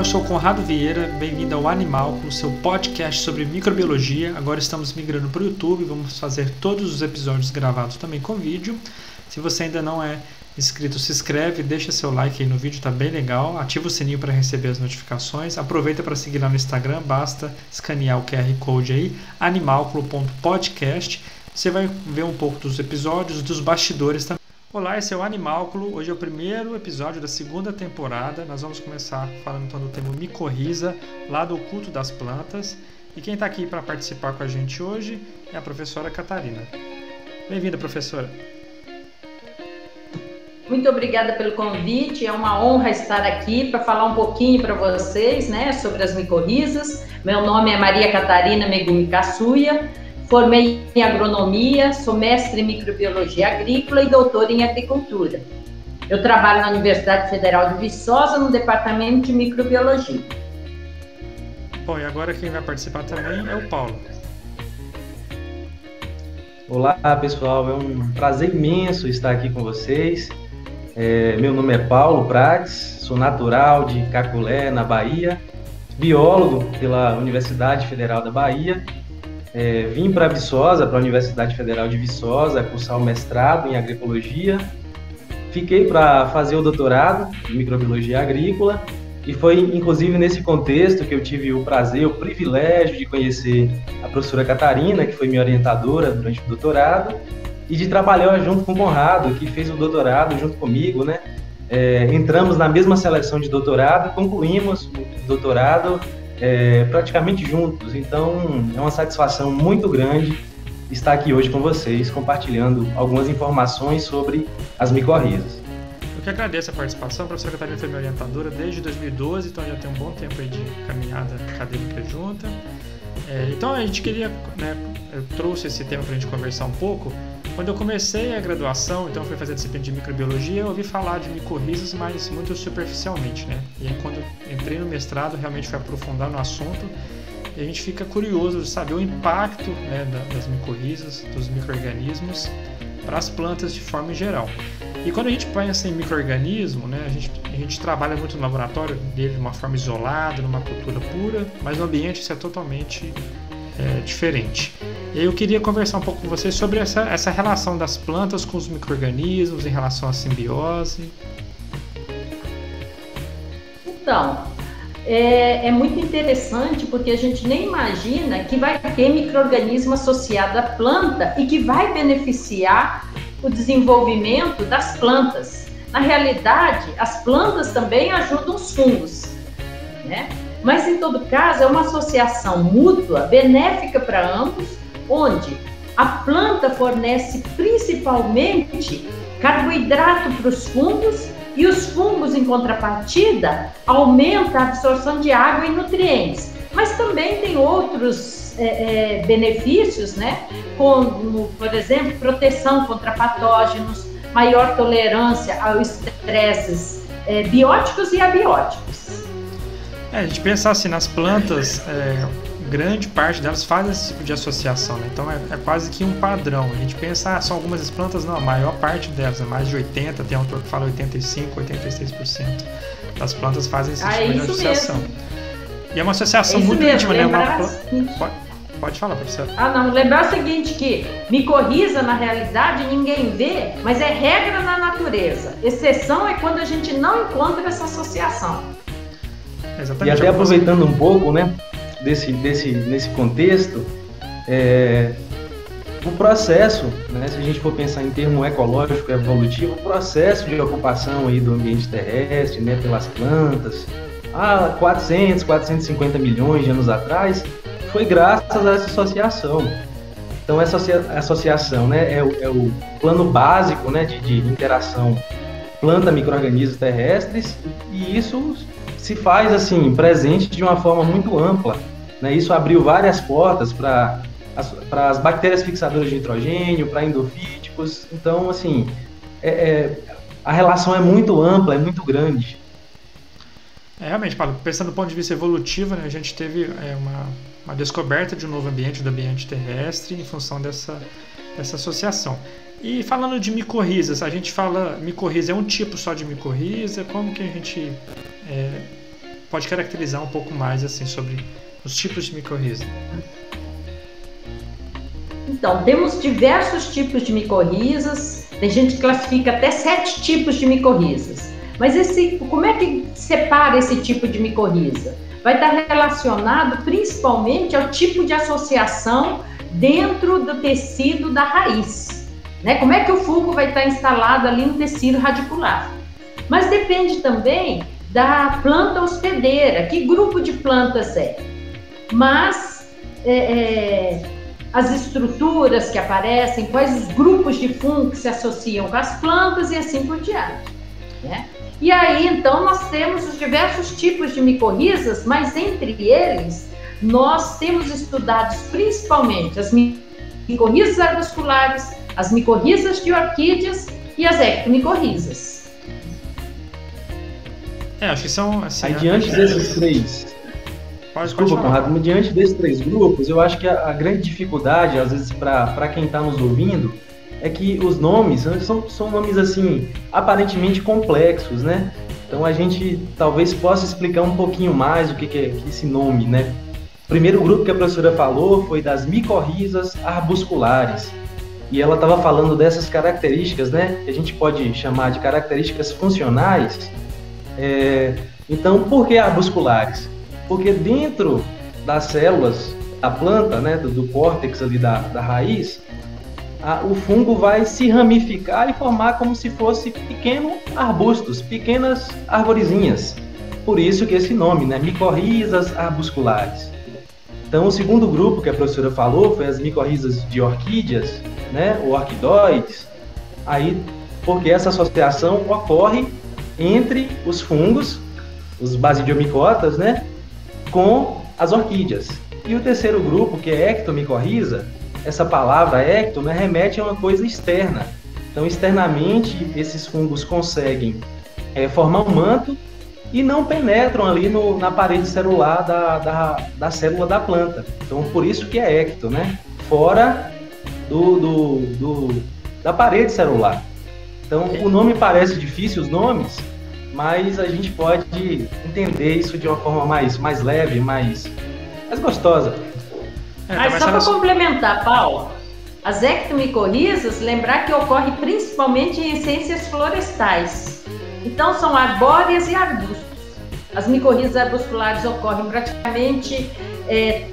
eu sou Conrado Vieira, bem-vindo ao Animálculo, seu podcast sobre microbiologia. Agora estamos migrando para o YouTube, vamos fazer todos os episódios gravados também com vídeo. Se você ainda não é inscrito, se inscreve, deixa seu like aí no vídeo, tá bem legal. Ativa o sininho para receber as notificações. Aproveita para seguir lá no Instagram, basta escanear o QR Code aí, animalculo.podcast. Você vai ver um pouco dos episódios, dos bastidores também. Olá, esse é o Animálculo. Hoje é o primeiro episódio da segunda temporada. Nós vamos começar falando então do tema micorriza, lá do Oculto das Plantas. E quem está aqui para participar com a gente hoje é a professora Catarina. Bem-vinda, professora. Muito obrigada pelo convite. É uma honra estar aqui para falar um pouquinho para vocês, né, sobre as micorrizas. Meu nome é Maria Catarina Megumi Kassuya. Formei em agronomia, sou mestre em microbiologia agrícola e doutora em agricultura. Eu trabalho na Universidade Federal de Viçosa, no departamento de microbiologia. Bom, e agora quem vai participar também é o Paulo. Olá, pessoal. É um prazer imenso estar aqui com vocês. Meu nome é Paulo Prates, sou natural de Caculé, na Bahia, biólogo pela Universidade Federal da Bahia. Vim para Viçosa, para a Universidade Federal de Viçosa, cursar o mestrado em agroecologia. Fiquei para fazer o doutorado em microbiologia agrícola e foi inclusive nesse contexto que eu tive o prazer, o privilégio de conhecer a professora Catarina, que foi minha orientadora durante o doutorado, e de trabalhar junto com o Conrado, que fez o doutorado junto comigo, né? Entramos na mesma seleção de doutorado, concluímos o doutorado praticamente juntos. Então é uma satisfação muito grande estar aqui hoje com vocês, compartilhando algumas informações sobre as micorrizas. Eu que agradeço a participação. A professora Catarina foi minha orientadora desde 2012, então já tem um bom tempo aí de caminhada acadêmica junta. Então a gente queria, né, eu trouxe esse tema para a gente conversar um pouco. Quando eu comecei a graduação, então fui fazer a disciplina de microbiologia, eu ouvi falar de micorrizas, mas muito superficialmente, né? E aí quando eu entrei no mestrado, realmente fui aprofundar no assunto, e a gente fica curioso de saber o impacto, né, das micorrizas, dos micro-organismos para as plantas de forma geral. E quando a gente pensa em micro-organismo, né, a gente trabalha muito no laboratório dele de uma forma isolada, numa cultura pura, mas no ambiente isso é totalmente diferente. E aí eu queria conversar um pouco com vocês sobre essa relação das plantas com os micro-organismos em relação à simbiose. Então, é muito interessante porque a gente nem imagina que vai ter micro-organismo associado à planta e que vai beneficiar o desenvolvimento das plantas. Na realidade, as plantas também ajudam os fungos, né? Mas, em todo caso, é uma associação mútua, benéfica para ambos, onde a planta fornece principalmente carboidrato para os fungos e os fungos, em contrapartida, aumentam a absorção de água e nutrientes. Mas também tem outros benefícios, né? Como, por exemplo, proteção contra patógenos, maior tolerância aos estresses bióticos e abióticos. A gente pensar assim, nas plantas, grande parte delas faz esse tipo de associação, né? Então é quase que um padrão. A gente pensa, são algumas das plantas, não, a maior parte delas, mais de 80%, tem autor que fala 85%, 86% das plantas fazem esse tipo de associação. Mesmo. E é uma associação muito íntima, né? Pode falar, professor. Lembrar o seguinte, que micorriza, na realidade, ninguém vê, mas é regra na natureza. Exceção é quando a gente não encontra essa associação. Exatamente. E até aproveitando um pouco, né, nesse contexto, o processo, né, se a gente for pensar em termo ecológico, evolutivo, o processo de ocupação aí do ambiente terrestre, né, pelas plantas, há 450 milhões de anos atrás, foi graças a essa associação. Então essa associação, né, é o plano básico, né, de interação planta-micro-organismos terrestres, e isso se faz assim presente de uma forma muito ampla, né? Isso abriu várias portas para as bactérias fixadoras de nitrogênio, para endofíticos. Então, assim, a relação é muito ampla, é muito grande. Realmente, Paulo, pensando do ponto de vista evolutivo, né, a gente teve uma descoberta de um novo ambiente, do ambiente terrestre, em função dessa associação. E falando de micorrizas, a gente fala, micorriza é um tipo só de micorriza, como que a gente pode caracterizar um pouco mais assim sobre os tipos de micorriza? Então, temos diversos tipos de micorrizas, tem gente que classifica até 7 tipos de micorrizas. Mas como é que separa esse tipo de micorriza? Vai estar relacionado principalmente ao tipo de associação dentro do tecido da raiz, né? Como é que o fungo vai estar instalado ali no tecido radicular? Mas depende também da planta hospedeira, que grupo de plantas é. Mas as estruturas que aparecem, quais os grupos de fungo que se associam com as plantas e assim por diante, né? E aí, então, nós temos os diversos tipos de micorrizas, mas entre eles, nós temos estudado principalmente as micorrizas arbusculares, as micorrizas de orquídeas e as ectomicorrizas. Acho que são assim. Aí, diante desses três. Desculpa, Conrado, mas diante desses 3 grupos, eu acho que a grande dificuldade, às vezes, para quem está nos ouvindo, é que os nomes são nomes, assim, aparentemente complexos, né? Então, a gente talvez possa explicar um pouquinho mais o que é esse nome, né? O primeiro grupo que a professora falou foi das micorrizas arbusculares. E ela estava falando dessas características, né? Que a gente pode chamar de características funcionais. Então, por que arbusculares? Porque dentro das células da planta, né, do córtex ali da raiz, o fungo vai se ramificar e formar como se fosse pequenos arbustos, pequenas arvorezinhas. Por isso que esse nome, né, micorrizas arbusculares. Então, o segundo grupo que a professora falou foi as micorrizas de orquídeas, né, ou orquidóides. Aí, porque essa associação ocorre entre os fungos, os basidiomicotas, né, com as orquídeas. E o terceiro grupo, que é ectomicorriza, essa palavra ecto, né, remete a uma coisa externa. Então, externamente, esses fungos conseguem formar um manto e não penetram ali na parede celular da célula da planta. Então, por isso que é ecto, né? Fora da parede celular. Então, o nome parece difícil, os nomes, mas a gente pode entender isso de uma forma mais leve, mais gostosa. Mas só para complementar, Paulo, as ectomicorrizas, lembrar que ocorre principalmente em essências florestais. Então, são arbóreas e arbustos. As micorrizas arbusculares ocorrem praticamente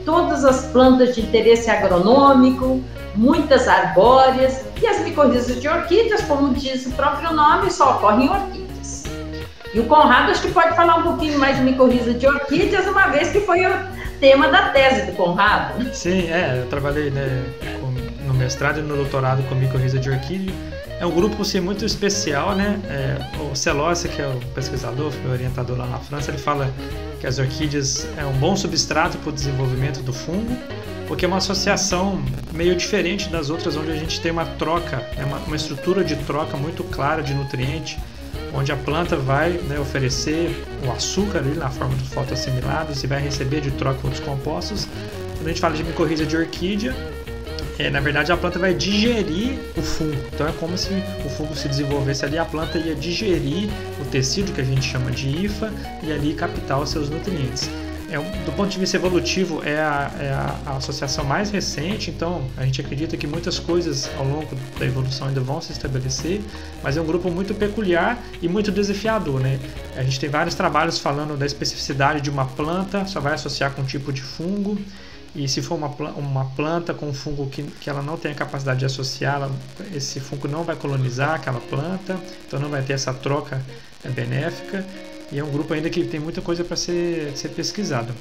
todas as plantas de interesse agronômico, muitas arbóreas, e as micorrizas de orquídeas, como diz o próprio nome, só ocorrem em orquídeas. E o Conrado acho que pode falar um pouquinho mais de micorriza de orquídeas, uma vez que foi o tema da tese do Conrado. Sim, eu trabalhei, né, no mestrado e no doutorado com micorriza de orquídea. É um grupo assim, muito especial, né? O Celossi, que é o pesquisador, foi o orientador lá na França, ele fala que as orquídeas é um bom substrato para o desenvolvimento do fungo, porque é uma associação meio diferente das outras, onde a gente tem uma troca, uma estrutura de troca muito clara de nutriente, onde a planta vai, né, oferecer o açúcar ali na forma dos fotoassimilados e vai receber de troca outros compostos. Quando a gente fala de micorriza de orquídea, na verdade a planta vai digerir o fungo. Então é como se o fungo se desenvolvesse ali, a planta ia digerir o tecido que a gente chama de hifa e ali captar os seus nutrientes. Do ponto de vista evolutivo, é a associação mais recente, então a gente acredita que muitas coisas ao longo da evolução ainda vão se estabelecer, mas é um grupo muito peculiar e muito desafiador, né? A gente tem vários trabalhos falando da especificidade de uma planta, só vai associar com um tipo de fungo, e se for uma planta com um fungo que ela não tem a capacidade de associar, esse fungo não vai colonizar aquela planta, então não vai ter essa troca benéfica. E é um grupo ainda que tem muita coisa para ser pesquisado.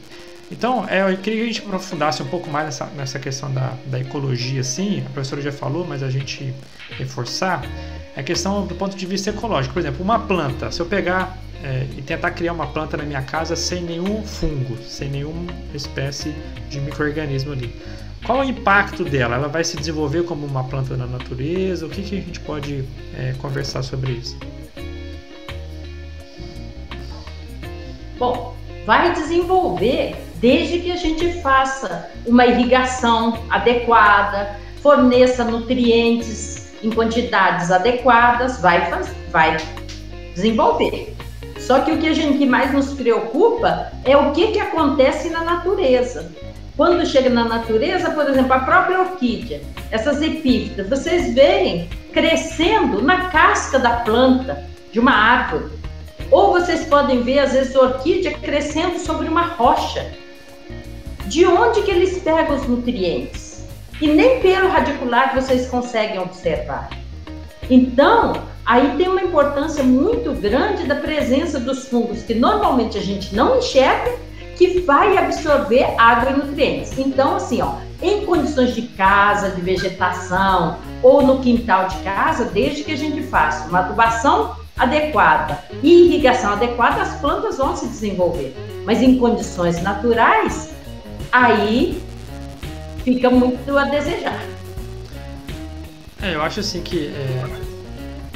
Então, eu queria que a gente aprofundasse um pouco mais nessa questão da ecologia, assim. A professora já falou, mas a gente reforçar a questão do ponto de vista ecológico. Por exemplo, uma planta, se eu pegar e tentar criar uma planta na minha casa sem nenhum fungo, sem nenhuma espécie de micro-organismo ali, qual é o impacto dela? Ela vai se desenvolver como uma planta na natureza? O que a gente pode conversar sobre isso? Bom, vai desenvolver desde que a gente faça uma irrigação adequada, forneça nutrientes em quantidades adequadas, vai desenvolver. Só que o que mais nos preocupa é o que acontece na natureza. Quando chega na natureza, por exemplo, a própria orquídea, essas epífitas, vocês veem crescendo na casca da planta de uma árvore. Ou vocês podem ver, às vezes, a orquídea crescendo sobre uma rocha. De onde que eles pegam os nutrientes? E nem pelo radicular vocês conseguem observar. Então, aí tem uma importância muito grande da presença dos fungos, que normalmente a gente não enxerga, que vai absorver água e nutrientes. Então, assim, em condições de casa, de vegetação, ou no quintal de casa, desde que a gente faça uma adubação adequada e irrigação adequada, as plantas vão se desenvolver. Mas em condições naturais, aí fica muito a desejar. Eu acho assim que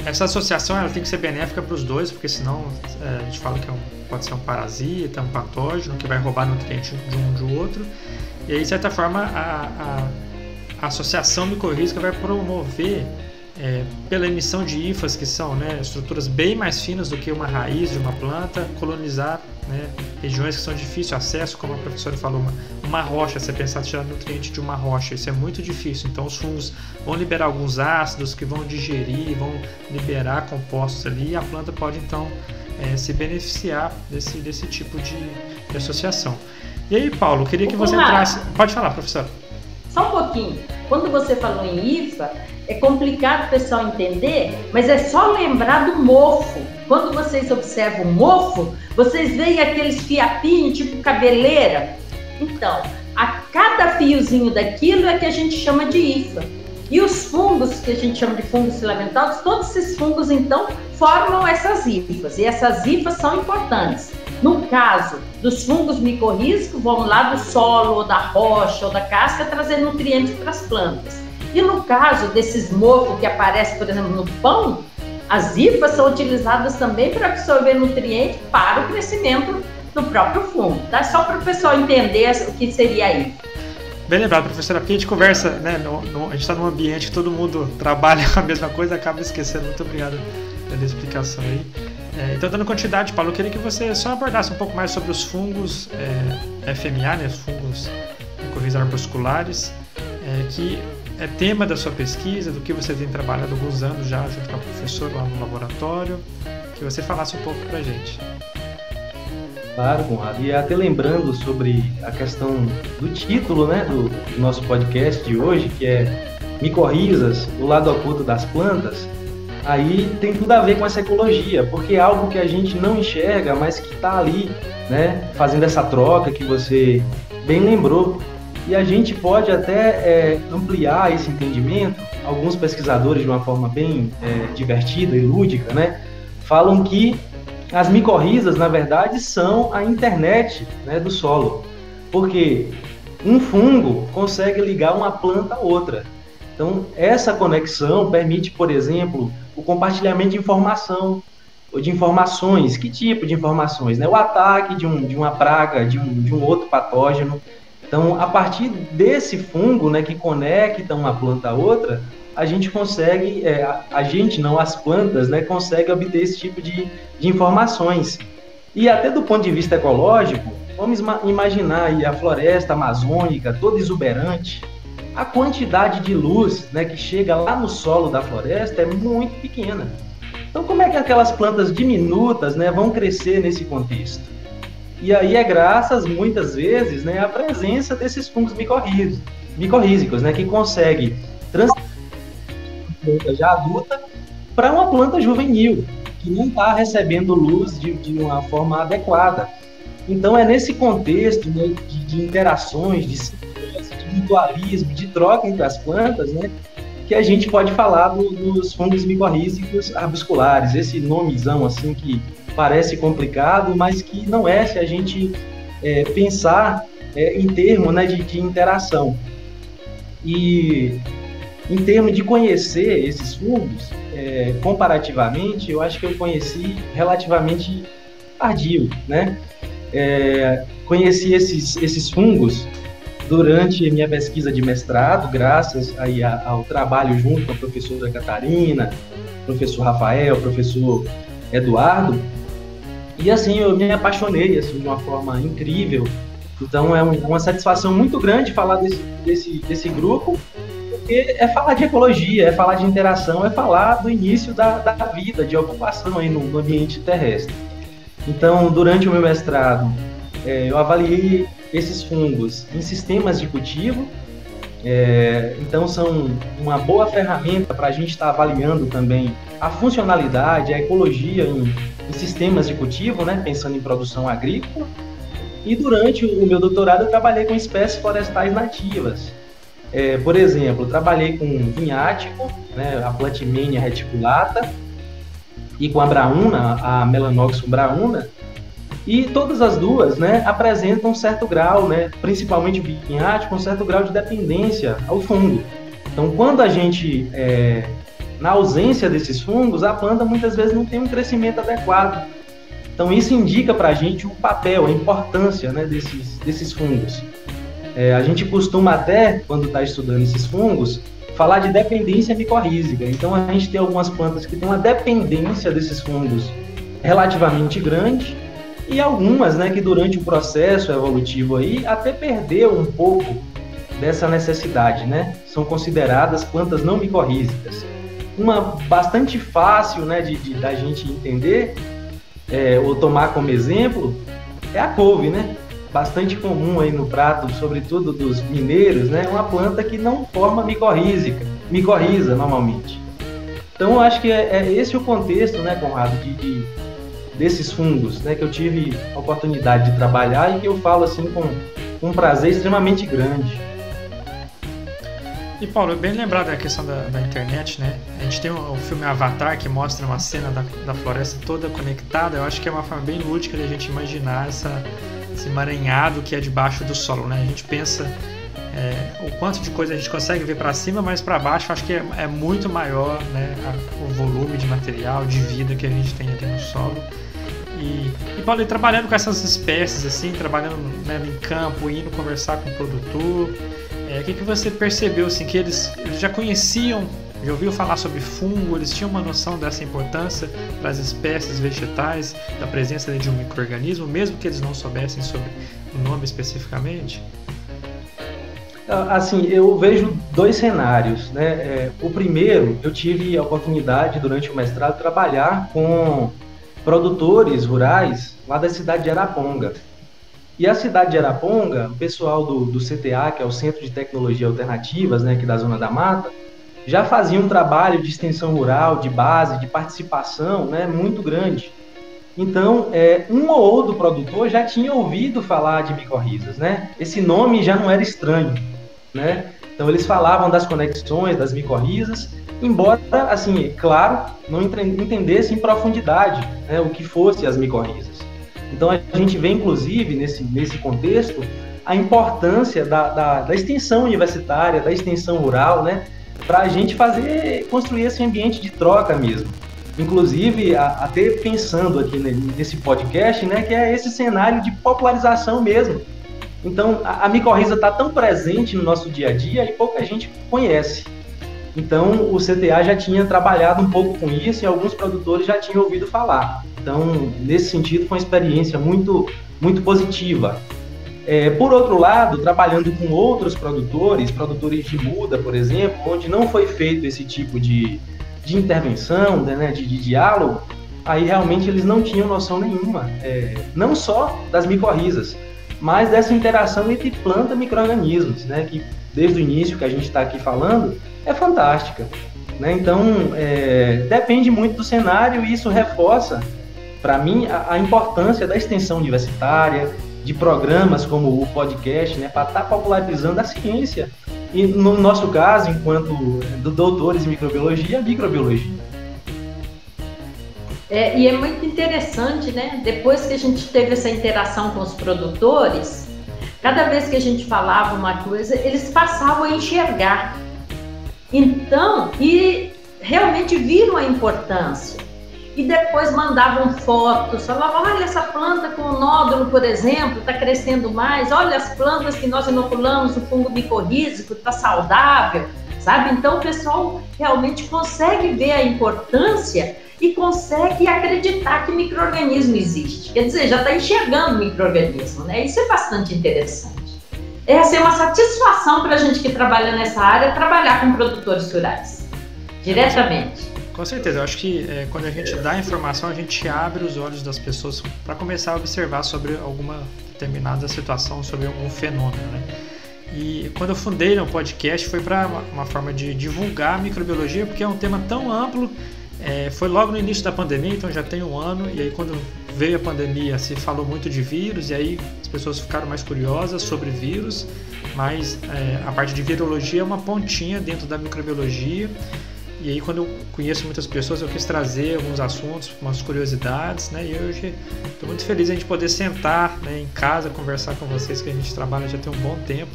essa associação ela tem que ser benéfica para os dois, porque senão a gente fala que pode ser um parasita, um patógeno que vai roubar nutrientes de um do outro. E aí, de certa forma, a associação micorrízica vai promover, pela emissão de hifas, que são estruturas bem mais finas do que uma raiz de uma planta, colonizar regiões que são de difícil acesso, como a professora falou, uma rocha, você pensar em tirar nutriente de uma rocha, isso é muito difícil. Então os fungos vão liberar alguns ácidos que vão digerir, vão liberar compostos ali, e a planta pode então se beneficiar desse tipo de associação. E aí, Paulo, queria que você entrasse... Pode falar, professora. Só um pouquinho. Quando você falou em hifa, é complicado o pessoal entender, mas é só lembrar do mofo. Quando vocês observam o mofo, vocês veem aqueles fiapinhos tipo cabeleira. Então, a cada fiozinho daquilo é que a gente chama de hifa. E os fungos, que a gente chama de fungos filamentosos, todos esses fungos, então, formam essas hifas. E essas hifas são importantes. No caso dos fungos micorrízicos, vão lá do solo, ou da rocha, ou da casca, trazer nutrientes para as plantas. E no caso desses mofos que aparecem, por exemplo, no pão, as hifas são utilizadas também para absorver nutrientes para o crescimento do próprio fungo. Tá? Só para o pessoal entender o que seria a hifa. Bem lembrado, professora, porque a gente conversa, a gente está num ambiente que todo mundo trabalha a mesma coisa e acaba esquecendo. Muito obrigado pela explicação aí. Então, dando continuidade, Paulo, eu queria que você só abordasse um pouco mais sobre os fungos FMA, os fungos micorrízicos arbusculares, que é tema da sua pesquisa, do que você tem trabalhado há alguns anos já junto com a professora lá no laboratório, que você falasse um pouco para a gente. Claro, Conrado. E até lembrando sobre a questão do título, do nosso podcast de hoje, que é Micorrizas, o lado oculto das plantas, aí tem tudo a ver com essa ecologia, porque é algo que a gente não enxerga, mas que está ali, fazendo essa troca que você bem lembrou. E a gente pode até ampliar esse entendimento. Alguns pesquisadores, de uma forma bem divertida e lúdica, falam que as micorrizas, na verdade, são a internet do solo, porque um fungo consegue ligar uma planta a outra. Então, essa conexão permite, por exemplo, o compartilhamento de informação, ou de informações. Que tipo de informações? O ataque de uma praga, de um outro patógeno. Então, a partir desse fungo que conecta uma planta a outra, a gente consegue, as plantas, conseguem obter esse tipo de informações. E até do ponto de vista ecológico, vamos imaginar aí a floresta amazônica toda exuberante, a quantidade de luz que chega lá no solo da floresta é muito pequena. Então, como é que aquelas plantas diminutas vão crescer nesse contexto? E aí é graças, muitas vezes, à presença desses fungos micorrízicos, que conseguem transferir uma planta já adulta para uma planta juvenil, que não está recebendo luz de uma forma adequada. Então, é nesse contexto de interações, de mutualismo, de troca entre as plantas, que a gente pode falar dos fungos micorrízicos arbusculares. Esse nomezão assim que parece complicado, mas que não é se a gente pensar em termos de interação. E em termos de conhecer esses fungos, comparativamente, eu acho que eu conheci relativamente tardio, conheci esses fungos durante minha pesquisa de mestrado, graças aí ao trabalho junto com a professora Catarina, professor Rafael, professor Eduardo. E assim, eu me apaixonei assim, de uma forma incrível. Então é uma satisfação muito grande falar desse grupo, porque é falar de ecologia, é falar de interação, é falar do início da vida, de ocupação aí no ambiente terrestre. Então, durante o meu mestrado, eu avaliei esses fungos em sistemas de cultivo. Então, são uma boa ferramenta para a gente estar avaliando também a funcionalidade, a ecologia em sistemas de cultivo, né, pensando em produção agrícola. E durante o meu doutorado, eu trabalhei com espécies florestais nativas. Por exemplo, trabalhei com vinhático, né, a Plantimenia reticulata, e com a braúna, a Melanoxylon braúna, e todas as duas, né, apresentam um certo grau, né, principalmente o vinhático, um certo grau de dependência ao fungo. Então, quando a gente, na ausência desses fungos, a planta muitas vezes não tem um crescimento adequado. Então, isso indica para a gente o papel, a importância, né, desses fungos. A gente costuma até, quando está estudando esses fungos, falar de dependência micorrízica. Então, a gente tem algumas plantas que têm uma dependência desses fungos relativamente grande, e algumas, né, que durante o processo evolutivo aí até perdeu um pouco dessa necessidade, né? São consideradas plantas não micorrízicas. Uma bastante fácil, né, da gente entender, ou tomar como exemplo, é a couve, né? Bastante comum aí no prato, sobretudo dos mineiros, né? Uma planta que não forma micorriza normalmente. Então, eu acho que é esse o contexto, né, Conrado, desses fungos, né, que eu tive a oportunidade de trabalhar e que eu falo assim com um prazer extremamente grande. E Paulo, é bem lembrado a questão da internet, né? A gente tem o filme Avatar, que mostra uma cena da floresta toda conectada. Eu acho que é uma forma bem lúdica de a gente imaginar esse emaranhado que é debaixo do solo, né? A gente pensa o quanto de coisa a gente consegue ver para cima, mas para baixo acho que é muito maior, né, o volume de material, de vida que a gente tem ali no solo. E Paulo, trabalhando com essas espécies, assim, trabalhando, né, em campo, indo conversar com o produtor, o que você percebeu, assim, que eles já conheciam, já ouviu falar sobre fungo, eles tinham uma noção dessa importância para as espécies vegetais, da presença de um micro-organismo, mesmo que eles não soubessem sobre o nome especificamente? Assim, eu vejo dois cenários, né? O primeiro, eu tive a oportunidade, durante o mestrado, de trabalhar com produtores rurais lá da cidade de Araponga. E a cidade de Araponga, o pessoal do CTA, que é o Centro de Tecnologia Alternativas, né, aqui da Zona da Mata, já fazia um trabalho de extensão rural, de base, de participação, né, muito grande. Então, um ou outro produtor já tinha ouvido falar de micorrizas, né? Esse nome já não era estranho, né? Então, eles falavam das conexões das micorrizas, embora, assim, claro, não entendesse em profundidade, né, o que fossem as micorrizas. Então, a gente vê, inclusive, nesse contexto, a importância da extensão universitária, da extensão rural, né, para a gente construir esse ambiente de troca mesmo. Inclusive, até pensando aqui nesse podcast, né, que é esse cenário de popularização mesmo. Então, a micorriza está tão presente no nosso dia a dia e pouca gente conhece. Então, o CTA já tinha trabalhado um pouco com isso e alguns produtores já tinham ouvido falar. Então, nesse sentido, foi uma experiência muito, muito positiva. Por outro lado, trabalhando com outros produtores de muda, por exemplo, onde não foi feito esse tipo de intervenção, né, de diálogo, aí realmente eles não tinham noção nenhuma, não só das micorrizas, mas dessa interação entre planta e micro-organismos, né, que desde o início que a gente está aqui falando, é fantástica, né? Então, depende muito do cenário e isso reforça, para mim, a importância da extensão universitária, de programas como o podcast, né, para estar popularizando a ciência. E no nosso caso, enquanto doutores em microbiologia, a microbiologia. E é muito interessante, né? Depois que a gente teve essa interação com os produtores, cada vez que a gente falava uma coisa, eles passavam a enxergar. Então, e realmente viram a importância. E depois mandavam fotos, falavam, olha essa planta com o nódulo, por exemplo, está crescendo mais, olha as plantas que nós inoculamos, o fungo micorrízico está saudável, sabe? Então o pessoal realmente consegue ver a importância e consegue acreditar que micro-organismo existe. Quer dizer, já está enxergando o micro-organismo, né? Isso é bastante interessante. Essa é uma satisfação para a gente que trabalha nessa área, trabalhar com produtores rurais, diretamente. Com certeza, eu acho que quando a gente dá informação, a gente abre os olhos das pessoas para começar a observar sobre alguma determinada situação, sobre algum fenômeno, né? E quando eu fundei o podcast foi para uma forma de divulgar a microbiologia, porque é um tema tão amplo. Foi logo no início da pandemia, então já tem um ano, e aí quando veio a pandemia se falou muito de vírus, e aí as pessoas ficaram mais curiosas sobre vírus, mas a parte de virologia é uma pontinha dentro da microbiologia. E aí quando eu conheço muitas pessoas, eu quis trazer alguns assuntos, umas curiosidades, né? E hoje estou muito feliz de a gente poder sentar, né, em casa, conversar com vocês, que a gente trabalha já tem um bom tempo,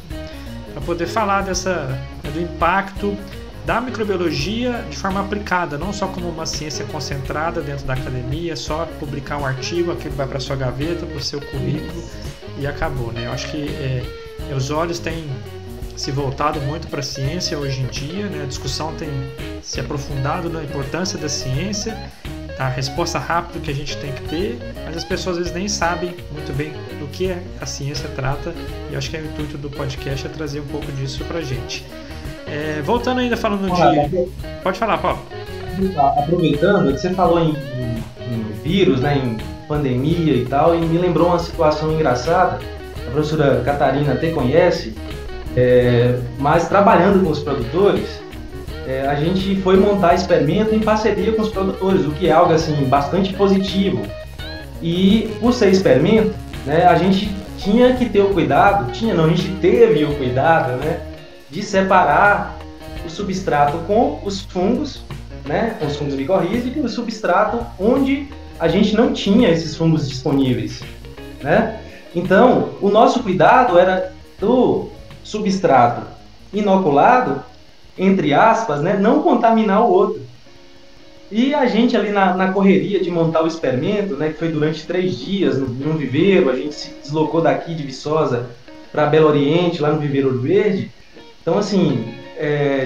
para poder falar do impacto da microbiologia de forma aplicada, não só como uma ciência concentrada dentro da academia, só publicar um artigo, aquilo vai para sua gaveta, para o seu currículo e acabou, né? Eu acho que os olhos têm se voltado muito para a ciência hoje em dia, né? A discussão tem se aprofundado na importância da ciência, a resposta rápida que a gente tem que ter, mas as pessoas às vezes nem sabem muito bem do que a ciência trata, e eu acho que o intuito do podcast é trazer um pouco disso para a gente. Voltando ainda falando de... Pode falar, Paulo. Aproveitando, você falou em vírus, né, em pandemia e tal, e me lembrou uma situação engraçada. A professora Catarina até conhece, mas trabalhando com os produtores, a gente foi montar experimento em parceria com os produtores, o que é algo assim, bastante positivo. E por ser experimento, né, a gente tinha que ter o cuidado, a gente teve o cuidado, né, de separar o substrato com os fungos, né, com os fungos micorrízicos, e o substrato onde a gente não tinha esses fungos disponíveis, né? Então, o nosso cuidado era do substrato inoculado, entre aspas, né, não contaminar o outro. E a gente ali na correria de montar o experimento, né, que foi durante 3 dias num viveiro, a gente se deslocou daqui de Viçosa para Belo Oriente, lá no Viveiro Ouro Verde. Então, assim,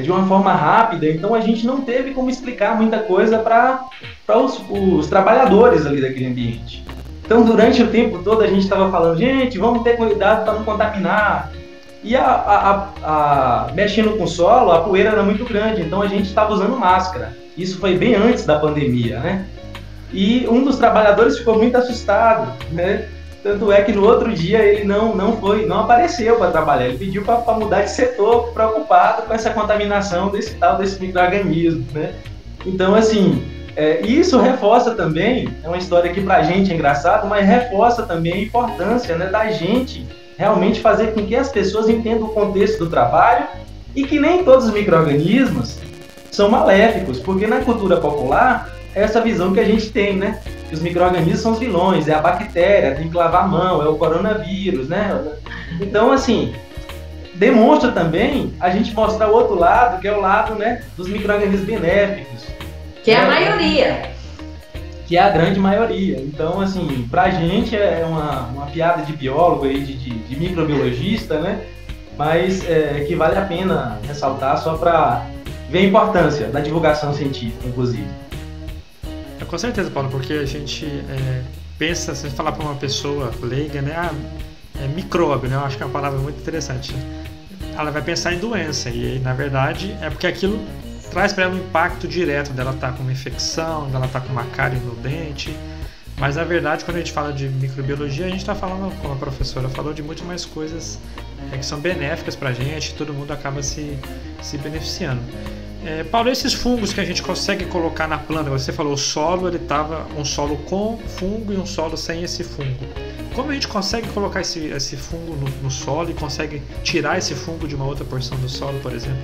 de uma forma rápida, então a gente não teve como explicar muita coisa para os trabalhadores ali daquele ambiente. Então, durante o tempo todo, a gente estava falando, gente, vamos ter cuidado para não contaminar. E mexendo com o solo, a poeira era muito grande, então a gente estava usando máscara. Isso foi bem antes da pandemia, né? E um dos trabalhadores ficou muito assustado, né? Tanto é que no outro dia ele não apareceu para trabalhar, ele pediu para mudar de setor, preocupado com essa contaminação desse micro-organismo, né? Então, assim, isso reforça também, é uma história que para a gente é engraçado, mas reforça também a importância, né, da gente realmente fazer com que as pessoas entendam o contexto do trabalho e que nem todos os micro-organismos são maléficos, porque na cultura popular é essa visão que a gente tem, né? Que os micro-organismos são os vilões, é a bactéria, tem que lavar a mão, é o coronavírus, né? Então, assim, demonstra também a gente mostrar o outro lado, que é o lado, né, dos micro-organismos benéficos. Que é a maioria. Que é a grande maioria. Então, assim, pra gente é uma piada de biólogo aí, de microbiologista, né? Mas que vale a pena ressaltar só para ver a importância da divulgação científica, inclusive. Com certeza, Paulo, porque a gente pensa, se falar para uma pessoa leiga, né, micróbio, né, eu acho que é uma palavra muito interessante. Ela vai pensar em doença e, na verdade, é porque aquilo traz para ela um impacto direto dela estar com uma infecção, dela estar com uma cárie no dente. Mas, na verdade, quando a gente fala de microbiologia, a gente está falando, como a professora falou, de muito mais coisas que são benéficas para a gente, todo mundo acaba se beneficiando. Paulo, esses fungos que a gente consegue colocar na planta, você falou o solo, ele estava um solo com fungo e um solo sem esse fungo. Como a gente consegue colocar esse fungo no solo e consegue tirar esse fungo de uma outra porção do solo, por exemplo?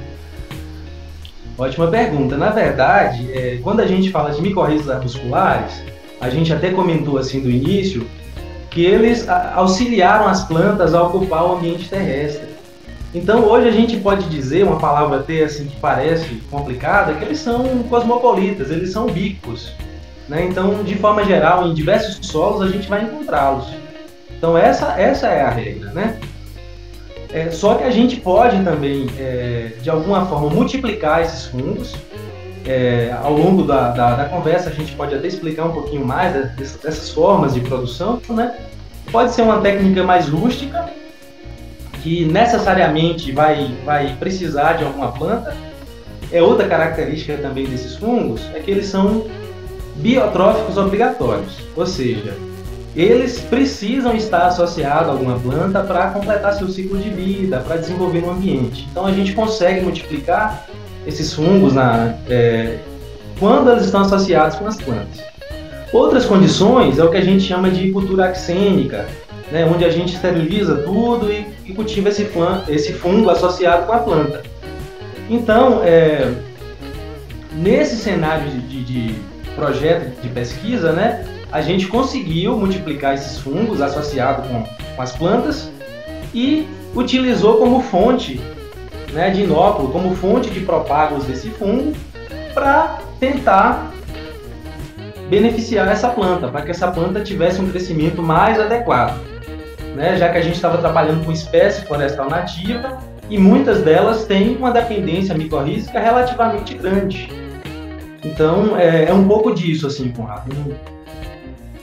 Ótima pergunta. Na verdade, quando a gente fala de micorrizas arbusculares, a gente até comentou assim no início que eles auxiliaram as plantas a ocupar o ambiente terrestre. Então hoje a gente pode dizer, uma palavra até assim que parece complicada, que eles são cosmopolitas, eles são ubíquos, né? Então, de forma geral, em diversos solos a gente vai encontrá-los. Então essa é a regra, né? Só que a gente pode também, de alguma forma, multiplicar esses fungos ao longo da conversa a gente pode até explicar um pouquinho mais dessas formas de produção, né? Pode ser uma técnica mais rústica, que necessariamente vai precisar de alguma planta. Outra característica também desses fungos é que eles são biotróficos obrigatórios, ou seja, eles precisam estar associados a alguma planta para completar seu ciclo de vida, para desenvolver no ambiente. Então a gente consegue multiplicar esses fungos quando eles estão associados com as plantas. Outras condições é o que a gente chama de cultura axênica, né, onde a gente esteriliza tudo e cultiva esse fungo associado com a planta. Então, nesse cenário de projeto de pesquisa, né, a gente conseguiu multiplicar esses fungos associados com as plantas e utilizou como fonte, né, de inóculo, como fonte de propágulos desse fungo, para tentar beneficiar essa planta, para que essa planta tivesse um crescimento mais adequado, né, já que a gente estava trabalhando com espécie florestal nativa e muitas delas têm uma dependência micorrízica relativamente grande. Então, é um pouco disso, assim, Conrado.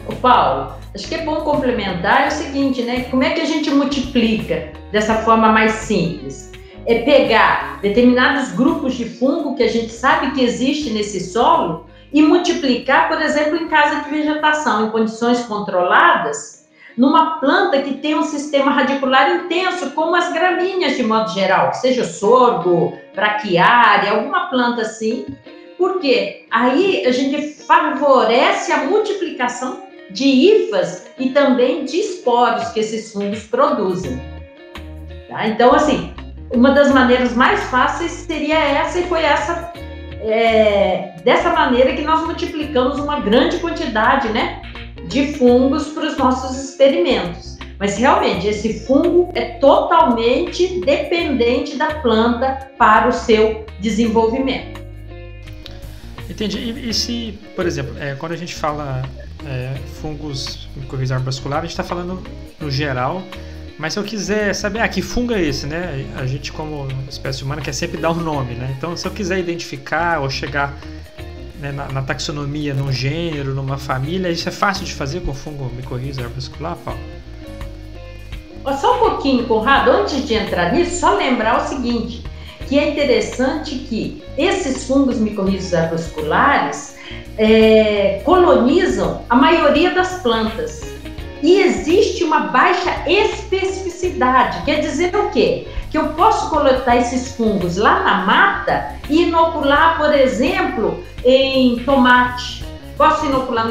Ô Paulo, acho que é bom complementar o seguinte, né? Como é que a gente multiplica dessa forma mais simples? É pegar determinados grupos de fungo que a gente sabe que existe nesse solo e multiplicar, por exemplo, em casa de vegetação, em condições controladas, numa planta que tem um sistema radicular intenso, como as gramíneas de modo geral, seja sorgo, braquiária, alguma planta assim. Por quê? Aí a gente favorece a multiplicação de hifas e também de esporos que esses fungos produzem. Tá? Então, assim, uma das maneiras mais fáceis seria essa, e foi dessa maneira que nós multiplicamos uma grande quantidade, né, de fungos para os nossos experimentos. Mas realmente esse fungo é totalmente dependente da planta para o seu desenvolvimento. Entendi. E se, por exemplo, quando a gente fala fungos micorrizas arbusculares, a gente está falando no geral, mas se eu quiser saber, que fungo é esse, né? A gente, como espécie humana, quer sempre dar um nome, né? Então, se eu quiser identificar ou chegar, né, na taxonomia, num gênero, numa família, isso é fácil de fazer com fungo micorriza arbuscular, Paulo? Só um pouquinho, Conrado, antes de entrar nisso, só lembrar o seguinte, que é interessante que esses fungos micorrizas arbusculares colonizam a maioria das plantas. E existe uma baixa especificidade. Quer dizer o quê? Que eu posso coletar esses fungos lá na mata e inocular, por exemplo, em tomate. Posso inocular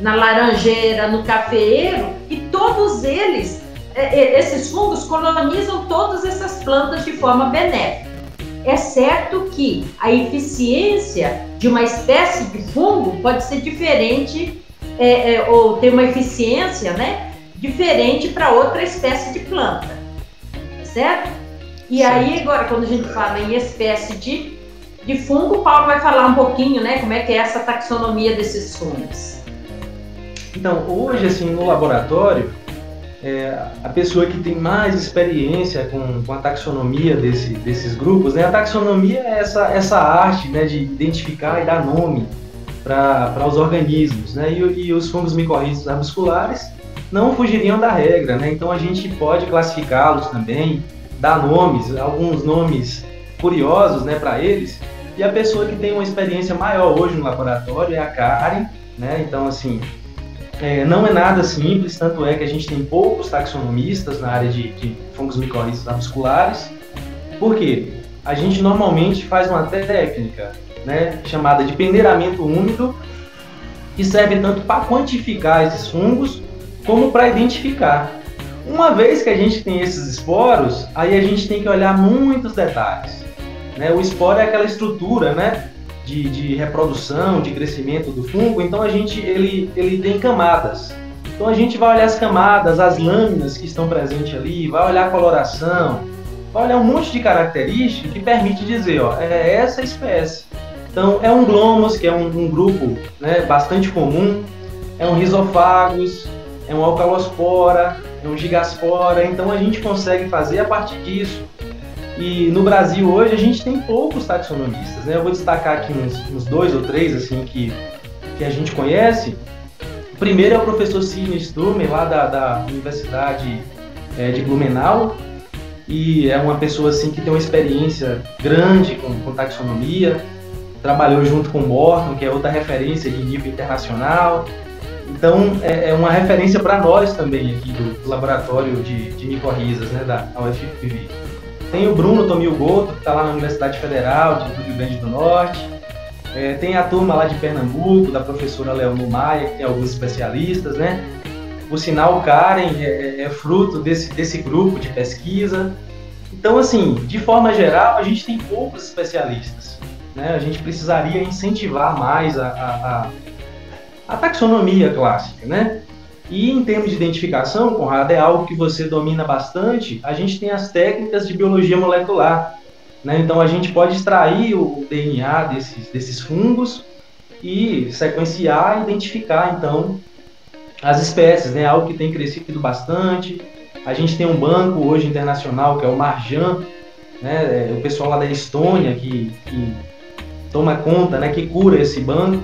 na laranjeira, no cafeeiro, e todos eles, esses fungos colonizam todas essas plantas de forma benéfica. É certo que a eficiência de uma espécie de fungo pode ser diferente, ou ter uma eficiência, né, diferente para outra espécie de planta, certo? E aí, agora, quando a gente fala em espécie de fungo, o Paulo vai falar um pouquinho, né, como é que é essa taxonomia desses fungos. Então, hoje, assim, no laboratório, a pessoa que tem mais experiência com a taxonomia desses grupos, né, a taxonomia é essa arte, né, de identificar e dar nome para os organismos, né? E os fungos micorrízicos arbusculares não fugiriam da regra, né? Então a gente pode classificá-los também, dar nomes, alguns nomes curiosos, né, para eles. E a pessoa que tem uma experiência maior hoje no laboratório é a Karen, né? Então, assim, não é nada simples, tanto é que a gente tem poucos taxonomistas na área de fungos micorrízicos arbusculares. Por quê? A gente normalmente faz uma técnica, né, chamada de peneiramento úmido, que serve tanto para quantificar esses fungos como para identificar. Uma vez que a gente tem esses esporos, aí a gente tem que olhar muitos detalhes, né? O esporo é aquela estrutura, né, de reprodução, de crescimento do fungo. Então ele tem camadas. Então a gente vai olhar as camadas, as lâminas que estão presentes ali, vai olhar a coloração, vai olhar um monte de características que permite dizer, é essa espécie. Então, é um Glomus, que é um grupo, né, bastante comum, é um Rhizophagos, é um Alcalospora, é um Gigaspora. Então, a gente consegue fazer a partir disso. E no Brasil hoje a gente tem poucos taxonomistas, né? Eu vou destacar aqui uns 2 ou 3 assim, que a gente conhece. O primeiro é o professor Sidney Sturmer, lá da Universidade de Blumenau, e é uma pessoa assim, que tem uma experiência grande com taxonomia, trabalhou junto com o Morton, que é outra referência de nível internacional. Então, é uma referência para nós também aqui do laboratório de micorrizas, né, da UFPV. Tem o Bruno Tomil Goto, que está lá na Universidade Federal do Rio Grande do Norte. Tem a turma lá de Pernambuco, da professora Leonor Maia, que tem alguns especialistas, né? Por sinal, o Karen é fruto desse grupo de pesquisa. Então, assim, de forma geral, a gente tem poucos especialistas, né? A gente precisaria incentivar mais a taxonomia clássica, né? E em termos de identificação, Conrado, é algo que você domina bastante, a gente tem as técnicas de biologia molecular, né? Então a gente pode extrair o DNA desses fungos e sequenciar e identificar, então, as espécies, né? Algo que tem crescido bastante. A gente tem um banco hoje internacional, que é o Marjan, né? O pessoal lá da Estônia que toma conta, né? Que cura esse banco.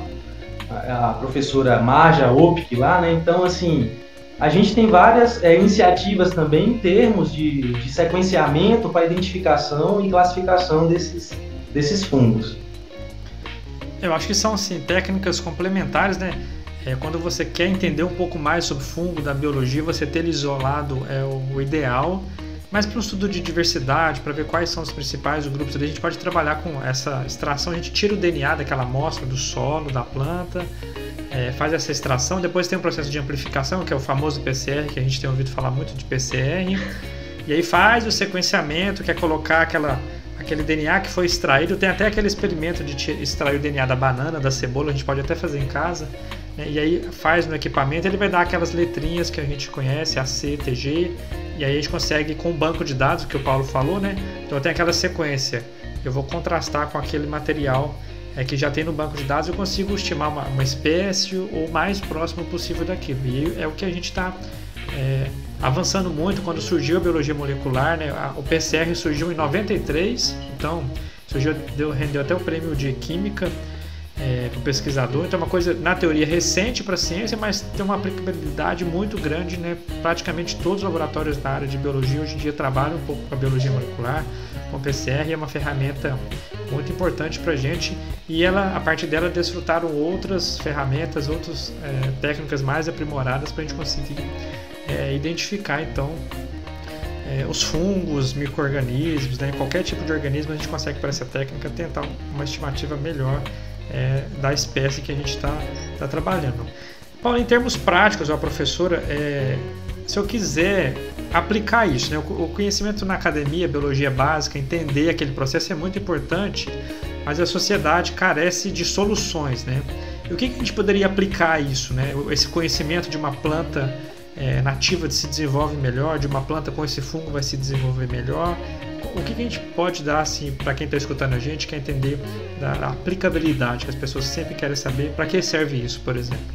A professora Marja Opik lá, né? Então, assim, a gente tem várias iniciativas também em termos de sequenciamento para identificação e classificação desses fungos. Eu acho que são, assim, técnicas complementares, né? Quando você quer entender um pouco mais sobre o fungo da biologia, você ter ele isolado é o ideal. Mas para um estudo de diversidade, para ver quais são os principais grupos, a gente pode trabalhar com essa extração. A gente tira o DNA daquela amostra do solo, da planta, faz essa extração. Depois tem um processo de amplificação, que é o famoso PCR, que a gente tem ouvido falar muito de PCR. E aí faz o sequenciamento, que é colocar aquele DNA que foi extraído. Tem até aquele experimento de extrair o DNA da banana, da cebola, a gente pode até fazer em casa. E aí faz no equipamento, ele vai dar aquelas letrinhas que a gente conhece, AC, TG, e aí a gente consegue, com o banco de dados que o Paulo falou, né? Então tem aquela sequência, eu vou contrastar com aquele material que já tem no banco de dados, eu consigo estimar uma espécie o mais próximo possível daquilo. E é o que a gente está avançando muito. Quando surgiu a biologia molecular, né? O PCR surgiu em 93, então rendeu até o prêmio de Química para o pesquisador. Então é uma coisa, na teoria, recente para a ciência, mas tem uma aplicabilidade muito grande, né? Praticamente todos os laboratórios da área de biologia hoje em dia trabalham um pouco com a biologia molecular, com o PCR, e é uma ferramenta muito importante para a gente, e a partir dela desfrutaram outras ferramentas, outras técnicas mais aprimoradas para a gente conseguir identificar, então, os fungos, micro-organismos, né? Qualquer tipo de organismo a gente consegue, por essa técnica, tentar uma estimativa melhor da espécie que a gente está trabalhando. Paulo, em termos práticos, a professora, se eu quiser aplicar isso, né? O conhecimento na academia, biologia básica, entender aquele processo é muito importante, mas a sociedade carece de soluções, né? E o que a gente poderia aplicar a isso, né? Esse conhecimento de uma planta nativa se desenvolve melhor, de uma planta com esse fungo vai se desenvolver melhor. O que a gente pode dar, assim, para quem está escutando a gente, quer entender da aplicabilidade, que as pessoas sempre querem saber, para que serve isso, por exemplo?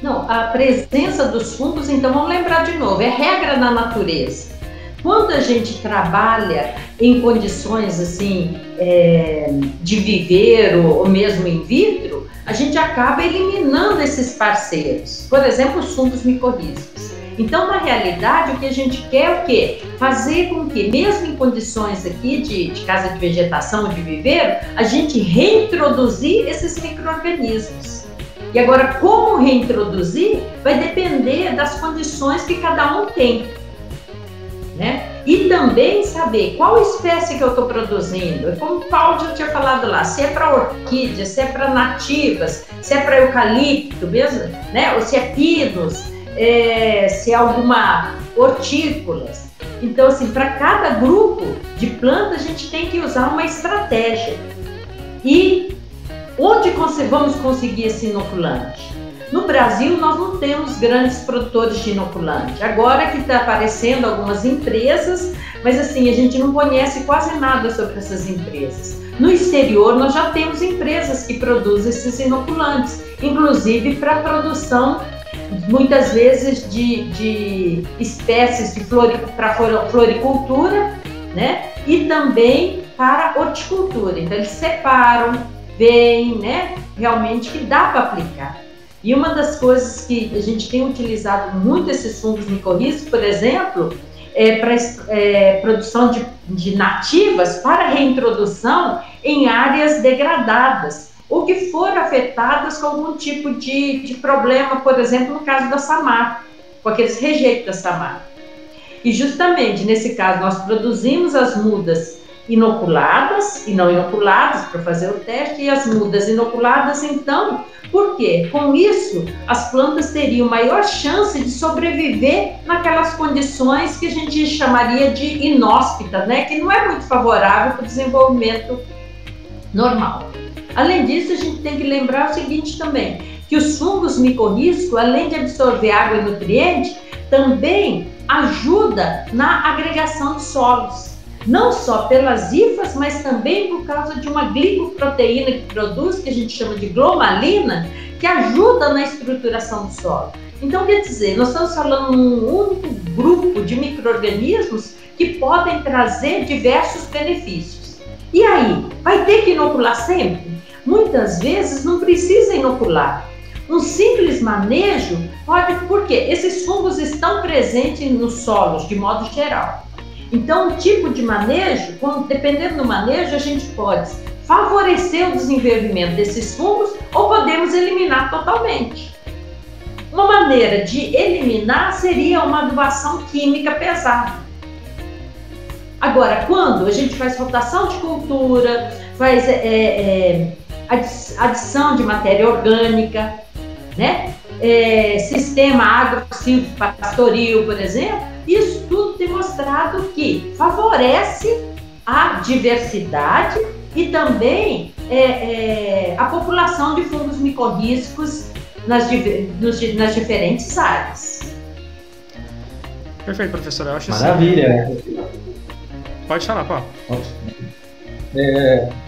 Não, a presença dos fungos, então vamos lembrar de novo, é regra na natureza. Quando a gente trabalha em condições assim de viveiro ou mesmo in vitro, a gente acaba eliminando esses parceiros, por exemplo, os fungos micorrízicos. Então, na realidade, o que a gente quer é o quê? Fazer com que, mesmo em condições aqui de casa de vegetação, de viveiro, a gente reintroduzir esses micro-organismos. E agora, como reintroduzir vai depender das condições que cada um tem, né? E também saber qual espécie que eu estou produzindo. Como o Paulo já tinha falado lá, se é para orquídea, se é para nativas, se é para eucalipto mesmo, né? Ou se é pinos, se é alguma hortícolas. Então, assim, para cada grupo de planta a gente tem que usar uma estratégia. E onde vamos conseguir esse inoculante? No Brasil, nós não temos grandes produtores de inoculante. Agora que está aparecendo algumas empresas, mas assim, a gente não conhece quase nada sobre essas empresas. No exterior, nós já temos empresas que produzem esses inoculantes, inclusive para produção, muitas vezes, de espécies para floricultura né? E também para a horticultura. Então, eles separam, veem, né? Realmente que dá para aplicar. E uma das coisas que a gente tem utilizado muito esses fungos micorrízicos, por exemplo, para produção de nativas para reintrodução em áreas degradadas ou que foram afetadas com algum tipo de problema, por exemplo, no caso da samar, com aqueles rejeitos da samar. E justamente nesse caso nós produzimos as mudas inoculadas e não inoculadas para fazer o teste, e as mudas inoculadas, então, por quê? Com isso, as plantas teriam maior chance de sobreviver naquelas condições que a gente chamaria de inóspitas, né? Que não é muito favorável para o desenvolvimento normal. Além disso, a gente tem que lembrar o seguinte também, que os fungos micorrízicos, além de absorver água e nutriente, também ajuda na agregação de solos. Não só pelas hifas, mas também por causa de uma glicoproteína que produz, que a gente chama de glomalina, que ajuda na estruturação do solo. Então, quer dizer, nós estamos falando de um único grupo de micro-organismos que podem trazer diversos benefícios. E aí, vai ter que inocular sempre? Muitas vezes não precisa inocular. Um simples manejo pode, porque esses fungos estão presentes nos solos de modo geral. Então, o tipo de manejo, dependendo do manejo, a gente pode favorecer o desenvolvimento desses fungos ou podemos eliminar totalmente. Uma maneira de eliminar seria uma adubação química pesada. Agora, quando a gente faz rotação de cultura, faz adição de matéria orgânica, né? Sistema agro-pastoril, por exemplo, isso tudo tem mostrado que favorece a diversidade e também a população de fungos micorrízicos nas diferentes áreas. Perfeito, professora. Eu acho Maravilha. Assim... Pode falar, Paulo.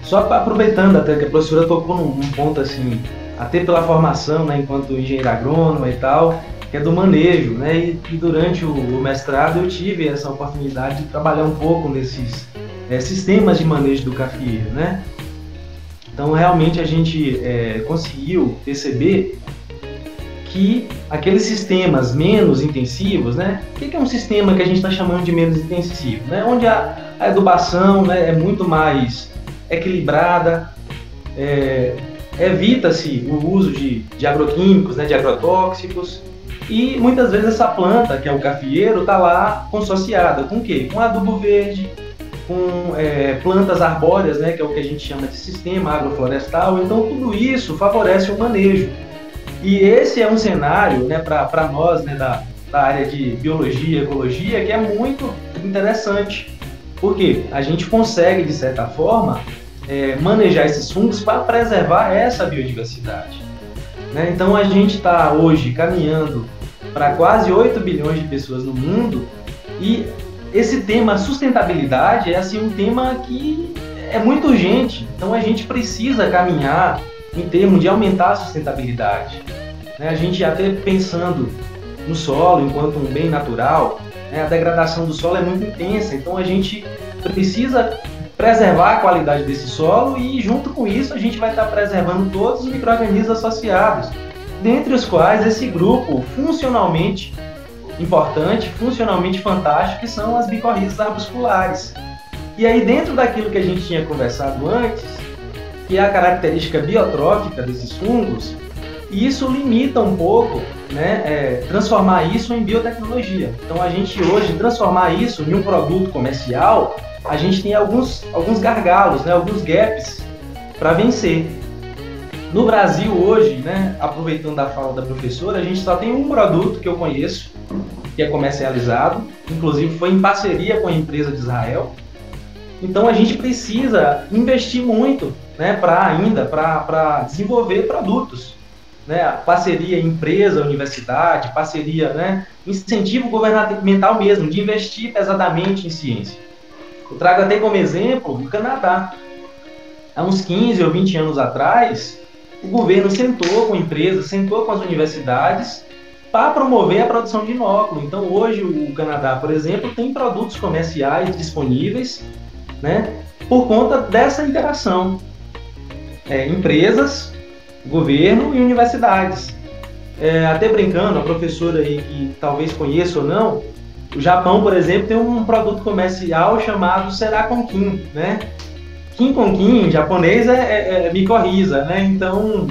Só aproveitando até que a professora tocou num ponto assim, até pela formação, né, enquanto engenheiro agrônomo e tal, que é do manejo, né? E durante o mestrado eu tive essa oportunidade de trabalhar um pouco nesses sistemas de manejo do cafeeiro, né? Então realmente a gente conseguiu perceber que aqueles sistemas menos intensivos, né? O que é um sistema que a gente está chamando de menos intensivo, né? Onde a adubação, né, é muito mais equilibrada, evita-se o uso de agroquímicos, né, de agrotóxicos, e muitas vezes essa planta, que é o cafeeiro, está lá consociada com o quê? Com adubo verde, com plantas arbóreas, né, que é o que a gente chama de sistema agroflorestal. Então tudo isso favorece o manejo. E esse é um cenário, né, para nós, né, da área de biologia e ecologia, que é muito interessante, porque a gente consegue, de certa forma, manejar esses fungos para preservar essa biodiversidade, né? Então a gente está hoje caminhando para quase 8 bilhões de pessoas no mundo, e esse tema sustentabilidade é assim, um tema que é muito urgente. Então a gente precisa caminhar em termos de aumentar a sustentabilidade, né? A gente até pensando no solo enquanto um bem natural, né? A degradação do solo é muito intensa, então a gente precisa preservar a qualidade desse solo, e junto com isso a gente vai estar preservando todos os micro-organismos associados, dentre os quais esse grupo funcionalmente importante, funcionalmente fantástico, que são as micorrízas arbusculares. E aí, dentro daquilo que a gente tinha conversado antes, que é a característica biotrófica desses fungos, isso limita um pouco, né, transformar isso em biotecnologia. Então a gente hoje, transformar isso em um produto comercial, a gente tem alguns gargalos, né, alguns gaps para vencer. No Brasil hoje, né, aproveitando a fala da professora, a gente só tem um produto que eu conheço, que é comercializado, inclusive foi em parceria com a empresa de Israel. Então a gente precisa investir muito, né, para desenvolver produtos, né, parceria empresa-universidade, parceria, né, incentivo governamental mesmo, de investir pesadamente em ciência. Eu trago até como exemplo o Canadá. Há uns 15 ou 20 anos atrás, o governo sentou com empresas, sentou com as universidades para promover a produção de inóculo. Então, hoje, o Canadá, por exemplo, tem produtos comerciais disponíveis, né, por conta dessa interação. Empresas, governo e universidades. Até brincando, a professora aí que talvez conheça ou não, o Japão, por exemplo, tem um produto comercial chamado Serakonkin, né? Kinkonkin, em japonês é micorriza, né? Então,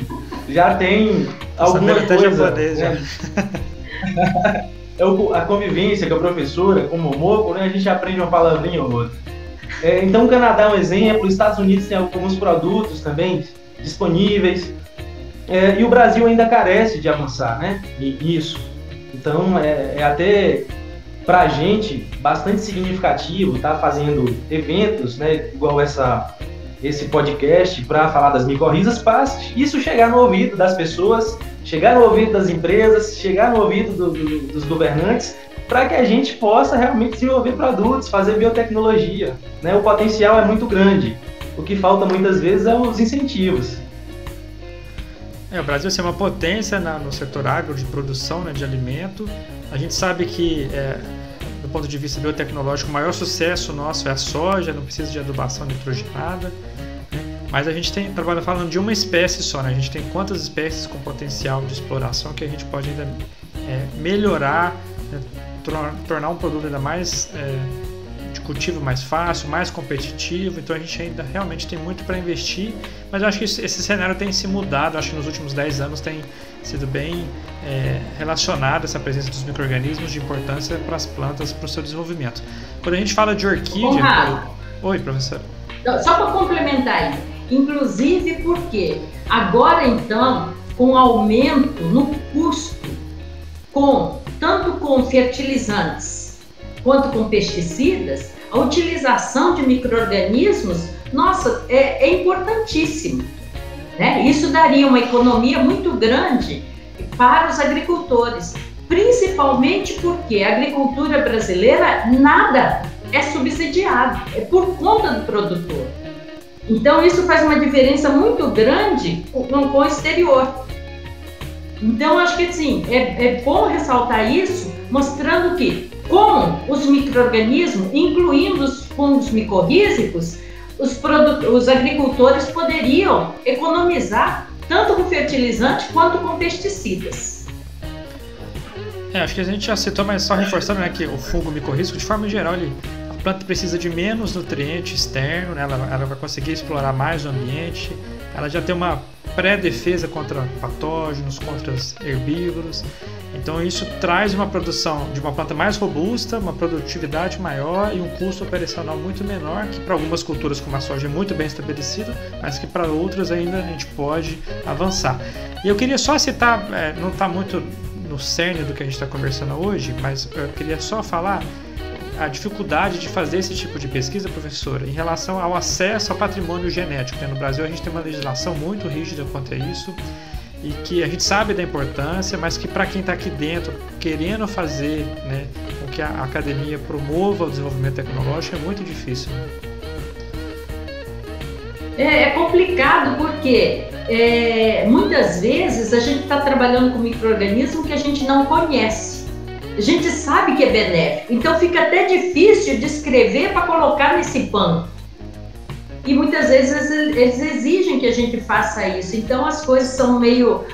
já tem alguma coisa... Japonês, né? A convivência com a professora, com o Momoko, né? A gente aprende uma palavrinha ou outra. Então, o Canadá é um exemplo, os Estados Unidos tem alguns produtos também disponíveis, e o Brasil ainda carece de avançar, né, nisso. Então, até para a gente bastante significativo estar fazendo eventos, né, igual esse podcast para falar das micorrizas, para isso chegar no ouvido das pessoas, chegar no ouvido das empresas, chegar no ouvido dos governantes, para que a gente possa realmente desenvolver produtos, fazer biotecnologia, né? O potencial é muito grande. O que falta muitas vezes é os incentivos. O Brasil é uma potência no setor agro de produção, né, de alimento. A gente sabe que, do ponto de vista biotecnológico, o maior sucesso nosso é a soja, não precisa de adubação nitrogenada. Mas a gente trabalha falando de uma espécie só, né? A gente tem quantas espécies com potencial de exploração que a gente pode ainda melhorar, né? Tornar um produto ainda mais de cultivo mais fácil, mais competitivo. Então a gente ainda realmente tem muito para investir, mas eu acho que esse cenário tem se mudado. Acho que nos últimos 10 anos tem sido bem relacionado essa presença dos micro-organismos de importância para as plantas, para o seu desenvolvimento. Quando a gente fala de orquídea... Oi, professora. Só para complementar aí, inclusive porque agora então, com o aumento no custo, tanto com fertilizantes quanto com pesticidas, a utilização de micro-organismos, nossa, é importantíssimo, né? Isso daria uma economia muito grande para os agricultores, principalmente porque a agricultura brasileira nada é subsidiado, é por conta do produtor. Então isso faz uma diferença muito grande com o exterior. Então, acho que assim, é bom ressaltar isso, mostrando que, com os micro-organismos, incluindo os fungos micorrízicos, os agricultores poderiam economizar tanto com fertilizante quanto com pesticidas. Acho que a gente já citou, mas só reforçando, né, que o fungo micorrízico, de forma geral, a planta precisa de menos nutriente externo, né, ela vai conseguir explorar mais o ambiente, ela já tem uma pré-defesa contra patógenos, contra os herbívoros. Então isso traz uma produção de uma planta mais robusta, uma produtividade maior e um custo operacional muito menor, que para algumas culturas como a soja é muito bem estabelecido, mas que para outras ainda a gente pode avançar. E eu queria só citar, não está muito no cerne do que a gente está conversando hoje, mas eu queria só falar a dificuldade de fazer esse tipo de pesquisa, professora, em relação ao acesso ao patrimônio genético, né? No Brasil a gente tem uma legislação muito rígida quanto a isso e que a gente sabe da importância, mas que para quem está aqui dentro querendo fazer, né, com que a academia promova o desenvolvimento tecnológico é muito difícil, né? É complicado porque muitas vezes a gente está trabalhando com micro-organismo que a gente não conhece. A gente sabe que é benéfico, então fica até difícil de escrever para colocar nesse banco. E muitas vezes eles exigem que a gente faça isso, então as coisas são meio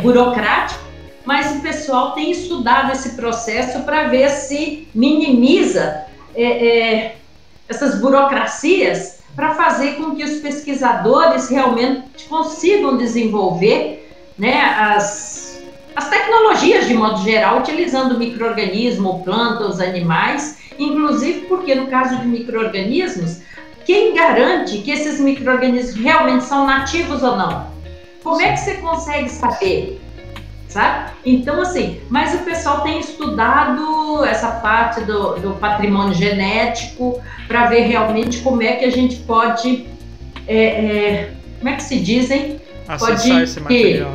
burocráticas, mas o pessoal tem estudado esse processo para ver se minimiza essas burocracias para fazer com que os pesquisadores realmente consigam desenvolver, né, as tecnologias de modo geral, utilizando micro-organismo, plantas, animais, inclusive porque no caso de micro-organismos, quem garante que esses micro-organismos realmente são nativos ou não? Como é que você consegue saber? Sabe? Então, assim, mas o pessoal tem estudado essa parte do patrimônio genético para ver realmente como é que a gente pode, como é que se dizem? Acessar esse material.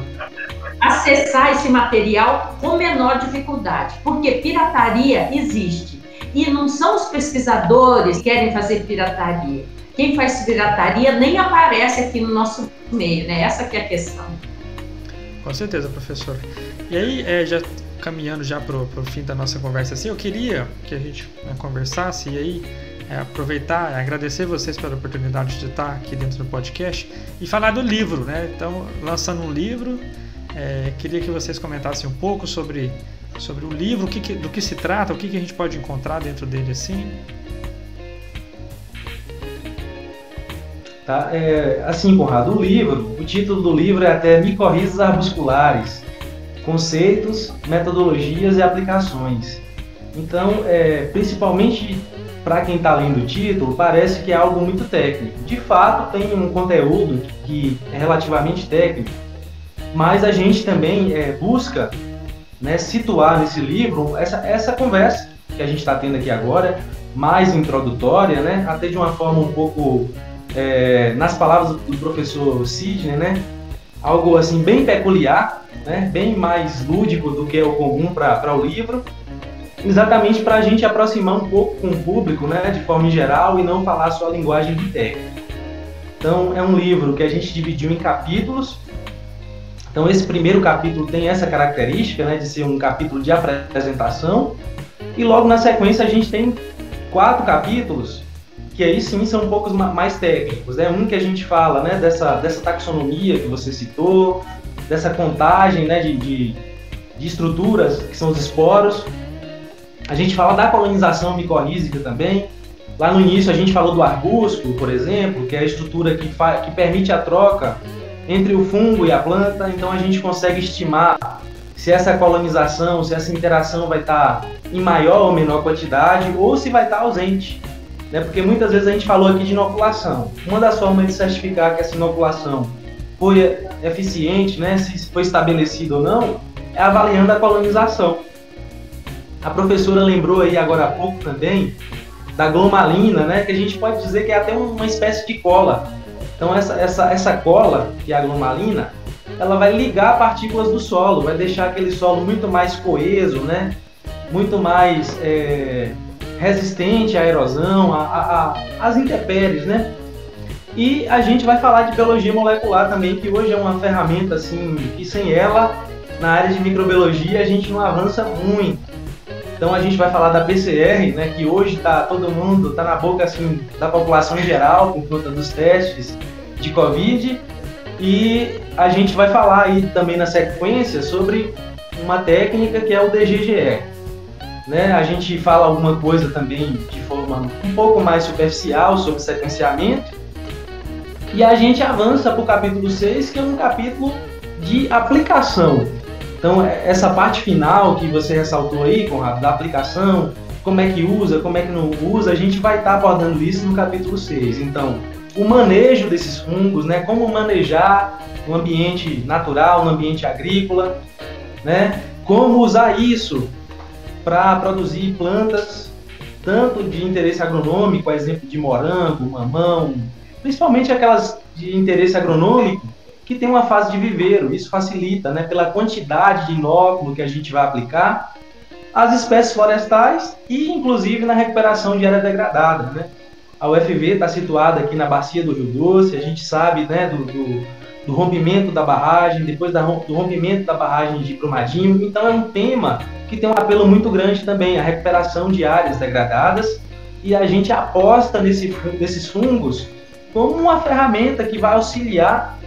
Acessar esse material com menor dificuldade, porque pirataria existe e não são os pesquisadores que querem fazer pirataria. Quem faz pirataria nem aparece aqui no nosso meio, né? Essa que é a questão. Com certeza, professor. E aí, já caminhando já para o fim da nossa conversa, assim, eu queria que a gente conversasse e aí aproveitar, agradecer vocês pela oportunidade de estar aqui dentro do podcast e falar do livro, né? Então, lançando um livro, queria que vocês comentassem um pouco sobre o livro, do que se trata, o que a gente pode encontrar dentro dele, assim. Tá? Assim, Conrado, o título do livro é até Micorrizas Arbusculares, Conceitos, Metodologias e Aplicações. Então, principalmente para quem está lendo o título, parece que é algo muito técnico. De fato, tem um conteúdo que é relativamente técnico, mas a gente também busca, né, situar nesse livro essa conversa que a gente está tendo aqui agora, mais introdutória, né, até de uma forma um pouco, nas palavras do professor Sidney, né, algo assim bem peculiar, né, bem mais lúdico do que é o comum para o livro, exatamente para a gente aproximar um pouco com o público, né, de forma geral, e não falar só a linguagem de técnica. Então, é um livro que a gente dividiu em capítulos. Então, esse primeiro capítulo tem essa característica, né, de ser um capítulo de apresentação, e logo na sequência a gente tem 4 capítulos, que aí sim são um pouco mais técnicos, né? Um que a gente fala, né, dessa taxonomia que você citou, dessa contagem, né, de estruturas, que são os esporos. A gente fala da colonização micorrízica também. Lá no início a gente falou do arbúsculo, por exemplo, que é a estrutura que permite a troca entre o fungo e a planta. Então a gente consegue estimar se essa colonização, se essa interação vai estar em maior ou menor quantidade, ou se vai estar ausente, né? Porque muitas vezes a gente falou aqui de inoculação. Uma das formas de certificar que essa inoculação foi eficiente, né, se foi estabelecida ou não, é avaliando a colonização. A professora lembrou aí agora há pouco também da glomalina, né, que a gente pode dizer que é até uma espécie de cola. Então essa cola, que é a glomalina, ela vai ligar partículas do solo, vai deixar aquele solo muito mais coeso, né, muito mais resistente à erosão, às intempéries, né? E a gente vai falar de biologia molecular também, que hoje é uma ferramenta assim, que sem ela, na área de microbiologia, a gente não avança muito. Então a gente vai falar da PCR, né, que hoje todo mundo está na boca assim, da população em geral, por conta dos testes de Covid. E a gente vai falar aí também na sequência sobre uma técnica que é o DGGE. Né? A gente fala alguma coisa também de forma um pouco mais superficial sobre sequenciamento. E a gente avança para o capítulo 6, que é um capítulo de aplicação. Então, essa parte final que você ressaltou aí, Conrado, da aplicação, como é que usa, como é que não usa, a gente vai estar abordando isso no capítulo 6. Então, o manejo desses fungos, né? Como manejar no ambiente natural, no ambiente agrícola, né? Como usar isso para produzir plantas, tanto de interesse agronômico, exemplo de morango, mamão, principalmente aquelas de interesse agronômico, que tem uma fase de viveiro. Isso facilita, né, pela quantidade de inóculo que a gente vai aplicar, as espécies florestais e, inclusive, na recuperação de área degradada, né? A UFV está situada aqui na bacia do Rio Doce, a gente sabe, né, do rompimento da barragem, depois do rompimento da barragem de Brumadinho. Então é um tema que tem um apelo muito grande também, a recuperação de áreas degradadas, e a gente aposta nesses fungos como uma ferramenta que vai auxiliar,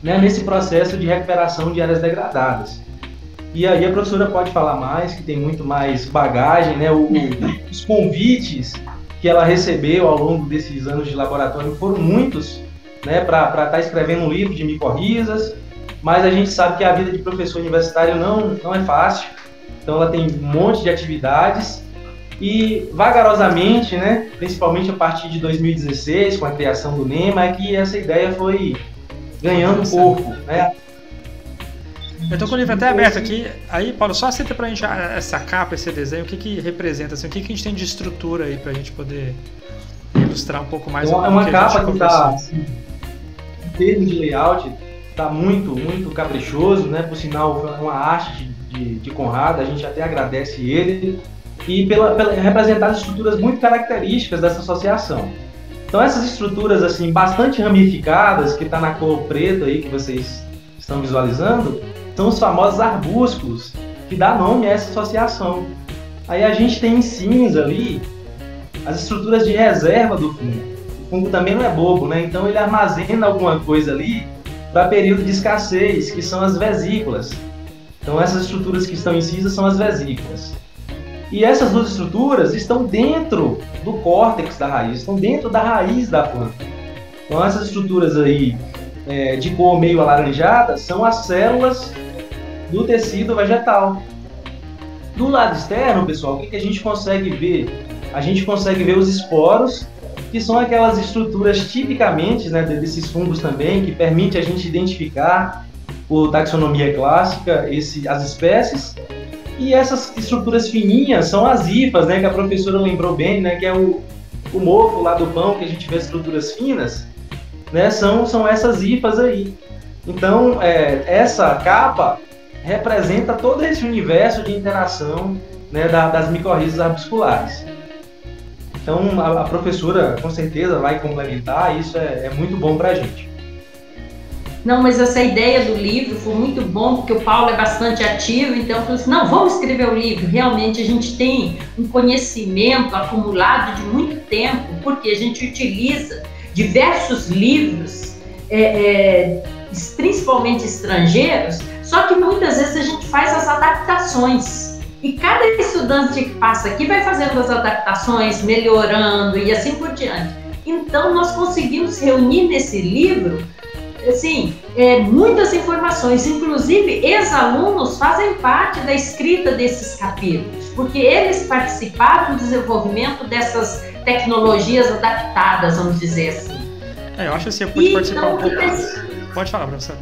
né, nesse processo de recuperação de áreas degradadas. E aí a professora pode falar mais, que tem muito mais bagagem, né? Os convites que ela recebeu ao longo desses anos de laboratório foram muitos, né, para estar escrevendo um livro de micorrizas, mas a gente sabe que a vida de professor universitário não é fácil, então ela tem um monte de atividades e vagarosamente, né, principalmente a partir de 2016, com a criação do NEMA, é que essa ideia foi ganhando corpo, né? Eu estou com o livro até aberto aqui. Aí, Paulo, só cita pra gente essa capa, esse desenho, o que representa, assim, o que a gente tem de estrutura aí pra gente poder ilustrar um pouco mais. É uma capa que está, assim, em termos de layout, está muito, muito caprichoso, né? Por sinal, foi uma arte de Conrado, a gente até agradece ele, e pela representar as estruturas muito características dessa associação. Então, essas estruturas, assim, bastante ramificadas, que está na cor preta aí, que vocês estão visualizando, são os famosos arbúsculos, que dá nome a essa associação. Aí a gente tem em cinza ali as estruturas de reserva do fungo. O fungo também não é bobo, né? Então ele armazena alguma coisa ali para período de escassez, que são as vesículas. Então essas estruturas que estão em cinza são as vesículas. E essas duas estruturas estão dentro do córtex da raiz, estão dentro da raiz da planta. Então essas estruturas aí de cor meio alaranjada são as células do tecido vegetal. Do lado externo, pessoal, o que a gente consegue ver? A gente consegue ver os esporos, que são aquelas estruturas tipicamente, né, desses fungos também, que permite a gente identificar, por taxonomia clássica, as espécies. E essas estruturas fininhas são as hifas, né, que a professora lembrou bem, né, que é o mofo lá do pão, que a gente vê as estruturas finas, né, são essas hifas aí. Então, essa capa representa todo esse universo de interação, né, das micorrizas arbusculares. Então, a professora com certeza vai complementar, isso é muito bom para a gente. Não, mas essa ideia do livro foi muito bom, porque o Paulo é bastante ativo, então eu falei assim, não, vamos escrever o livro. Realmente a gente tem um conhecimento acumulado de muito tempo, porque a gente utiliza diversos livros, principalmente estrangeiros, só que muitas vezes a gente faz as adaptações. E cada estudante que passa aqui vai fazendo as adaptações, melhorando e assim por diante. Então nós conseguimos reunir nesse livro assim, muitas informações, inclusive ex-alunos fazem parte da escrita desses capítulos, porque eles participaram do desenvolvimento dessas tecnologias adaptadas, vamos dizer assim. Eu acho assim, eu pude participar um pouco. Pode falar, professor.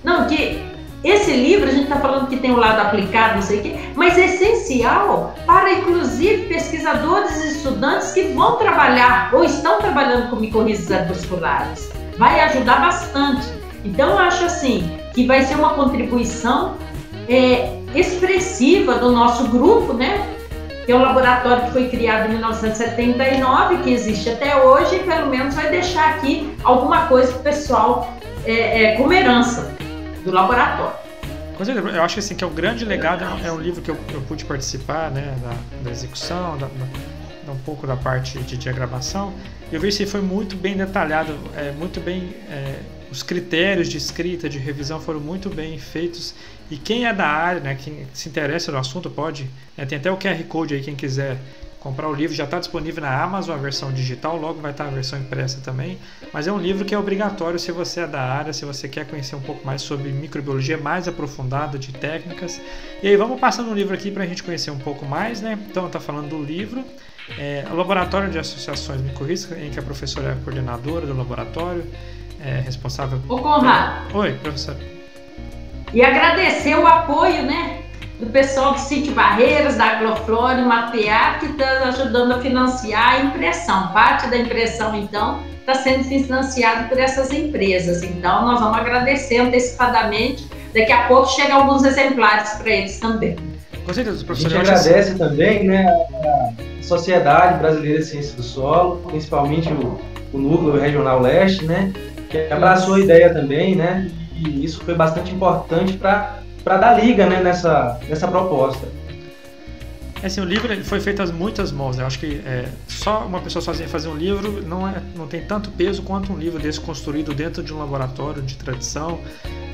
Não, que esse livro, a gente está falando que tem o lado aplicado, não sei o quê, mas é essencial para, inclusive, pesquisadores e estudantes que vão trabalhar ou estão trabalhando com micorrizas arbusculares. Vai ajudar bastante. Então, eu acho assim, que vai ser uma contribuição expressiva do nosso grupo, né? Que é um laboratório que foi criado em 1979, que existe até hoje, e pelo menos vai deixar aqui alguma coisa para o pessoal como herança do laboratório. Eu acho assim, que é o grande legado, é um livro que eu pude participar, né, da execução, um pouco da parte de diagramação. Eu vejo que foi muito bem detalhado, muito bem, os critérios de escrita, de revisão foram muito bem feitos. E quem é da área, né, quem se interessa no assunto pode, tem até o QR Code aí, quem quiser comprar o livro, já está disponível na Amazon a versão digital, logo vai estar a versão impressa também, mas é um livro que é obrigatório se você é da área, se você quer conhecer um pouco mais sobre microbiologia mais aprofundada, de técnicas. E aí vamos passando o livro aqui para a gente conhecer um pouco mais, né? Então está falando do livro, o Laboratório de Associações Micorrízicas, em que a professora é a coordenadora do laboratório, responsável... Ô Conrado. Oi, professora. E agradecer o apoio, né, do pessoal do Sítio Barreiras, da Agroflora, Mapear, que está ajudando a financiar a impressão. Parte da impressão, então, está sendo financiada por essas empresas. Então, nós vamos agradecer antecipadamente. Daqui a pouco chegam alguns exemplares para eles também. Com certeza, professor. A gente agradece também, né, a Sociedade Brasileira de Ciências do Solo, principalmente o Núcleo Regional Leste, né, que abraçou a ideia também, né, e isso foi bastante importante para dar liga, né, nessa proposta. Assim, o livro foi feito a muitas mãos, né? Eu acho que só uma pessoa sozinha fazer um livro não tem tanto peso quanto um livro desse construído dentro de um laboratório de tradição,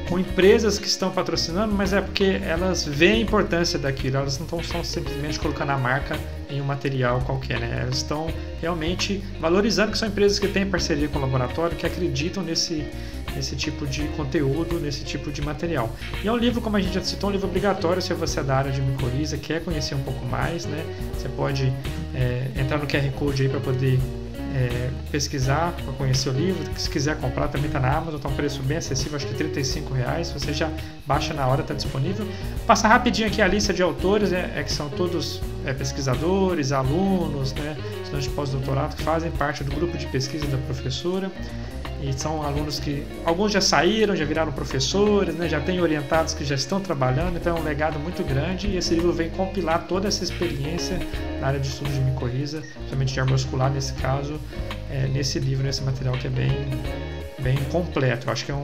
com empresas que estão patrocinando, mas é porque elas veem a importância daquilo, elas não estão simplesmente colocando a marca em um material qualquer, né? Elas estão realmente valorizando que são empresas que têm parceria com o laboratório, que acreditam nesse tipo de conteúdo, nesse tipo de material. E é um livro, como a gente já citou, um livro obrigatório se você é da área de micorriza, quer conhecer um pouco mais, né? Você pode entrar no QR Code aí para poder pesquisar, para conhecer o livro. Se quiser comprar, também está na Amazon, está um preço bem acessível, acho que R$35, você já baixa na hora, está disponível. Passar rapidinho aqui a lista de autores, que são todos pesquisadores, alunos, né? Estudantes de pós-doutorado que fazem parte do grupo de pesquisa da professora. E são alunos que, alguns já saíram, já viraram professores, né, já têm orientados que já estão trabalhando, então é um legado muito grande e esse livro vem compilar toda essa experiência na área de estudo de micorriza, principalmente de arbuscular nesse caso, nesse livro, nesse material que é bem completo. Eu acho que é um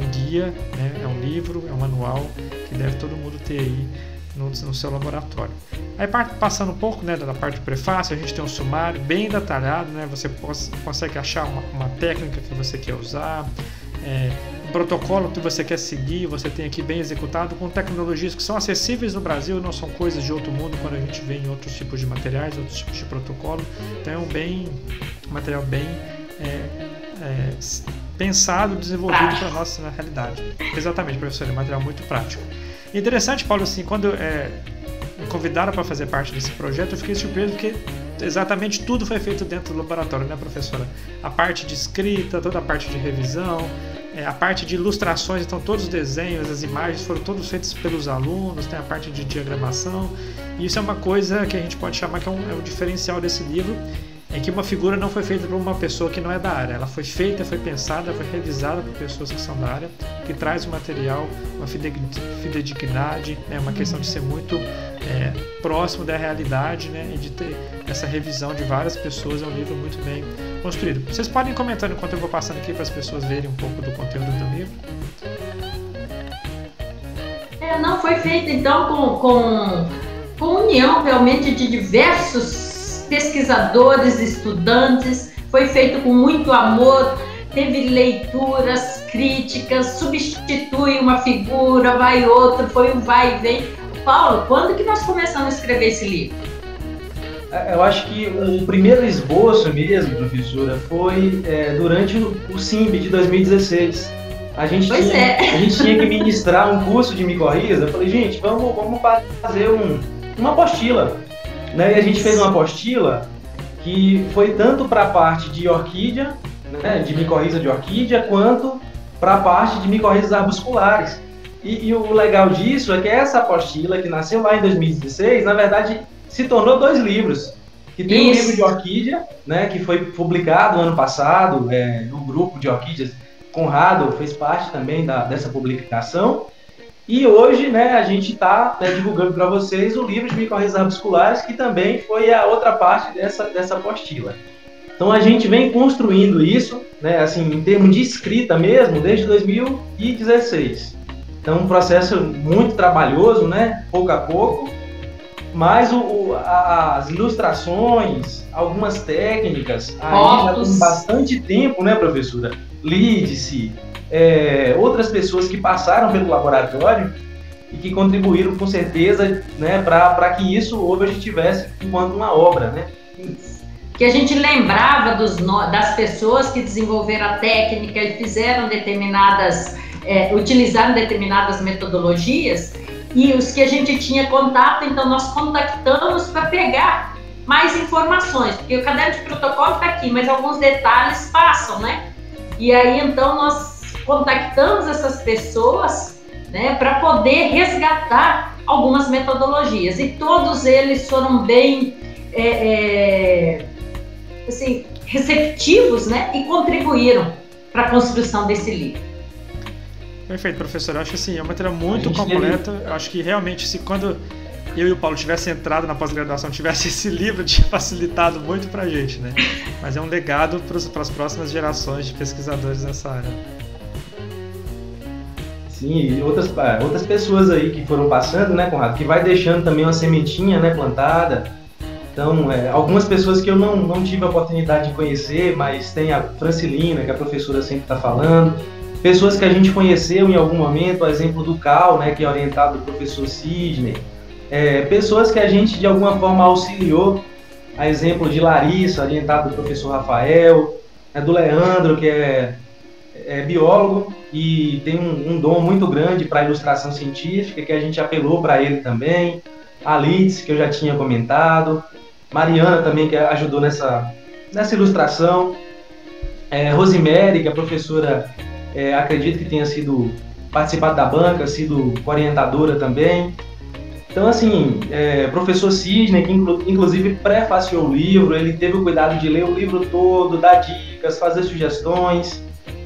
um guia, né? É um livro, é um manual que deve todo mundo ter aí no seu laboratório. Aí passando um pouco, né, da parte do prefácio, a gente tem um sumário bem detalhado, né? Você consegue achar uma técnica que você quer usar, um protocolo que você quer seguir, você tem aqui bem executado, com tecnologias que são acessíveis no Brasil, não são coisas de outro mundo quando a gente vê em outros tipos de materiais, outros tipos de protocolo. Então é um material bem pensado, desenvolvido para a nossa realidade. Exatamente, professor, é um material muito prático. E interessante, Paulo, assim, quando me convidaram para fazer parte desse projeto, eu fiquei surpreso porque exatamente tudo foi feito dentro do laboratório, né, professora? A parte de escrita, toda a parte de revisão, a parte de ilustrações, então todos os desenhos, as imagens foram todos feitos pelos alunos, tem a parte de diagramação, e isso é uma coisa que a gente pode chamar que é um diferencial desse livro, é que uma figura não foi feita por uma pessoa que não é da área, ela foi feita, foi pensada, foi revisada por pessoas que são da área, que traz o material, uma fidedignidade, uma questão de ser muito próximo da realidade, né, e de ter essa revisão de várias pessoas. É um livro muito bem construído. Vocês podem ir comentando enquanto eu vou passando aqui para as pessoas verem um pouco do conteúdo do livro. Não foi feito então com união realmente de diversos pesquisadores, estudantes, foi feito com muito amor, teve leituras, críticas, substitui uma figura, vai outra, foi um vai e vem. Paulo, quando que nós começamos a escrever esse livro? Eu acho que o primeiro esboço mesmo, professora, foi durante o SIMB de 2016. A gente tinha que ministrar um curso de micorriza. Eu falei, gente, vamos fazer uma apostila. Né? E a gente fez uma apostila que foi tanto para a parte de orquídea, né, de micorriza de orquídea, quanto para a parte de micorrizas arbusculares. E o legal disso é que essa apostila, que nasceu lá em 2016, na verdade se tornou 2 livros. Que tem um livro de orquídea, né, que foi publicado no ano passado, no grupo de orquídeas. Conrado fez parte também dessa publicação. E hoje, né, a gente está divulgando para vocês o livro de micorrizas arbusculares, que também foi a outra parte dessa apostila. Então a gente vem construindo isso, né, assim, em termos de escrita mesmo, desde 2016. Então um processo muito trabalhoso, né, pouco a pouco, mas as ilustrações, algumas técnicas, aí já tem bastante tempo, né, professora? Lídice, outras pessoas que passaram pelo laboratório e que contribuíram com certeza, né, para que isso hoje a gente tivesse enquanto uma obra, né? Que a gente lembrava das pessoas que desenvolveram a técnica e fizeram utilizaram determinadas metodologias, e os que a gente tinha contato, então nós contactamos para pegar mais informações, porque o caderno de protocolo está aqui, mas alguns detalhes passam, né? E aí então nós contactamos essas pessoas, né, para poder resgatar algumas metodologias, e todos eles foram bem assim, receptivos, né, e contribuíram para a construção desse livro. Perfeito, professor. Eu acho assim, é um material muito completo. Eu acho que realmente, se quando eu e o Paulo tivesse entrado na pós-graduação, tivesse esse livro, tinha facilitado muito para a gente, né? Mas é um legado para as próximas gerações de pesquisadores nessa área. Sim, e outras pessoas aí que foram passando, né, Conrado, que vai deixando também uma sementinha, né, plantada. Então, algumas pessoas que eu não tive a oportunidade de conhecer, mas tem a Francilina, que a professora sempre está falando, pessoas que a gente conheceu em algum momento, o exemplo do Cal, né, que é orientado do professor Sidney, pessoas que a gente de alguma forma auxiliou, a exemplo de Larissa, orientado do professor Rafael, do Leandro, que é biólogo e tem um dom muito grande para a ilustração científica, que a gente apelou para ele também, a Liz, que eu já tinha comentado, Mariana também, que ajudou nessa ilustração, Rosemary, que a professora acredito que tenha sido participado da banca, sido orientadora também. Então, assim, professor Sidney, que inclusive prefaciou o livro, ele teve o cuidado de ler o livro todo, dar dicas, fazer sugestões.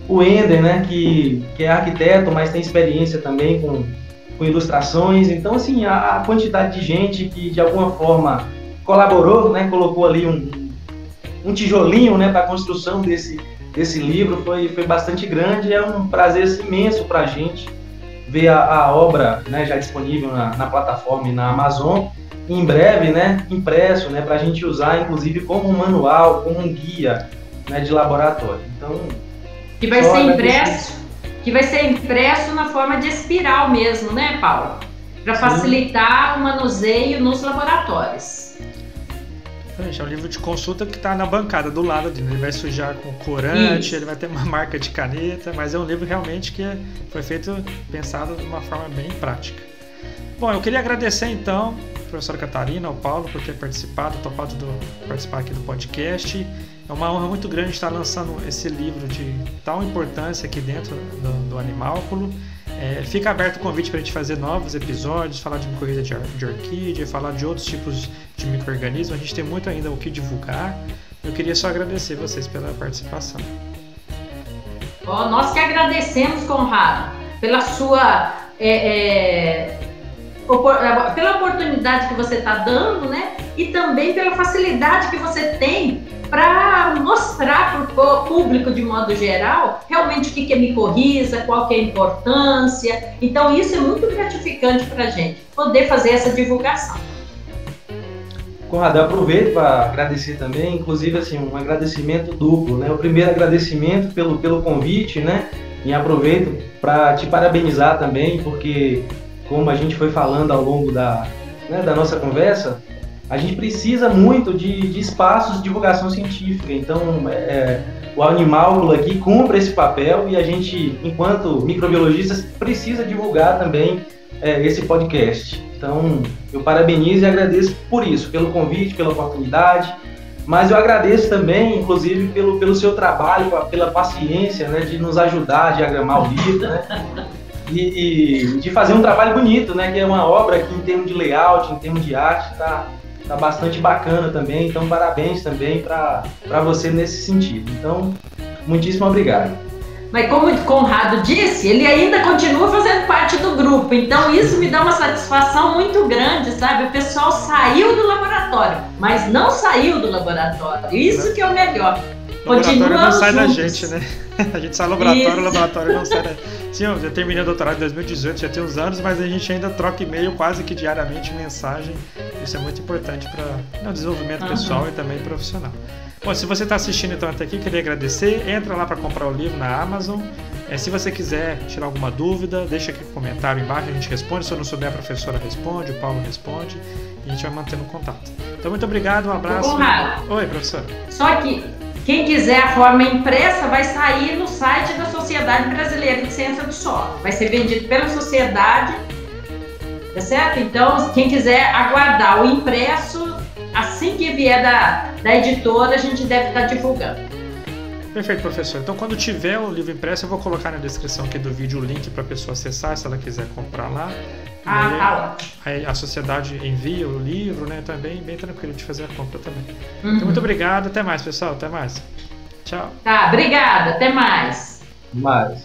O Ender, né, que é arquiteto, mas tem experiência também com ilustrações. Então, assim, a quantidade de gente que de alguma forma colaborou, né, colocou ali um tijolinho, né, para a construção desse livro foi bastante grande. É um prazer imenso para a gente ver a obra, né, já disponível na plataforma e na Amazon, e em breve, né, impresso, né, para a gente usar, inclusive, como um manual, como um guia, né, de laboratório. Então, que vai ser impresso na forma de espiral mesmo, né, Paulo? Para facilitar o manuseio nos laboratórios. É um livro de consulta que está na bancada do lado dele. Ele vai sujar com corante, ele vai ter uma marca de caneta, mas é um livro realmente que foi pensado de uma forma bem prática. Bom, eu queria agradecer então a professora Catarina, ao Paulo, por ter topado participar aqui do podcast. É uma honra muito grande estar lançando esse livro de tal importância aqui dentro do Animálculo. Fica aberto o convite para a gente fazer novos episódios, falar de corrida de orquídea, falar de outros tipos de micro-organismos. A gente tem muito ainda o que divulgar. Eu queria só agradecer vocês pela participação. Nós que agradecemos, Conrado, pela sua pela oportunidade que você está dando, né? E também pela facilidade que você tem para mostrar para o público de modo geral realmente o que é micorriza, qual que é a importância. Então isso é muito gratificante para a gente poder fazer essa divulgação. Conrado, eu aproveito para agradecer também, inclusive assim, um agradecimento duplo, né? O primeiro agradecimento pelo convite, né? E aproveito para te parabenizar também, porque como a gente foi falando ao longo da nossa conversa, a gente precisa muito de espaços de divulgação científica. Então, o Animálculo aqui cumpre esse papel e a gente, enquanto microbiologistas, precisa divulgar também esse podcast. Então, eu parabenizo e agradeço por isso, pelo convite, pela oportunidade, mas eu agradeço também, inclusive, pelo seu trabalho, pela paciência, né, de nos ajudar a diagramar o livro, né, e de fazer um trabalho bonito, né, que é uma obra que, em termos de layout, em termos de arte, está bastante bacana também. Então, parabéns também para você nesse sentido. Então, muitíssimo obrigado. Mas como o Conrado disse, ele ainda continua fazendo parte do grupo. Então, isso me dá uma satisfação muito grande, sabe? O pessoal saiu do laboratório, mas não saiu do laboratório. Isso que é o melhor. O laboratório não sai da gente, né? A gente sai do laboratório, o laboratório não sai da gente. Sim, eu já terminei o doutorado em 2018, já tem uns anos, mas a gente ainda troca e-mail quase que diariamente, mensagem. Isso é muito importante para o desenvolvimento pessoal e também profissional. Bom, se você está assistindo então até aqui, queria agradecer. Entra lá para comprar o livro na Amazon. Se você quiser tirar alguma dúvida, deixa aqui no comentário embaixo, a gente responde. Se eu não souber, a professora responde, o Paulo responde e a gente vai mantendo contato. Então, muito obrigado, um abraço. Oi, professora. Só que quem quiser a forma impressa vai sair no site da Sociedade Brasileira de Ciência do Solo. Vai ser vendido pela sociedade, tá certo? Então, quem quiser aguardar o impresso, assim que vier da editora, a gente deve estar divulgando. Perfeito, professor. Então, quando tiver o livro impresso, eu vou colocar na descrição aqui do vídeo o link para a pessoa acessar, se ela quiser comprar lá. Tá ótimo. Aí a sociedade envia o livro, né? Então é bem tranquilo de fazer a compra também. Então, muito obrigado. Até mais, pessoal. Até mais. Tchau. Tá, obrigada. Até mais. Mais.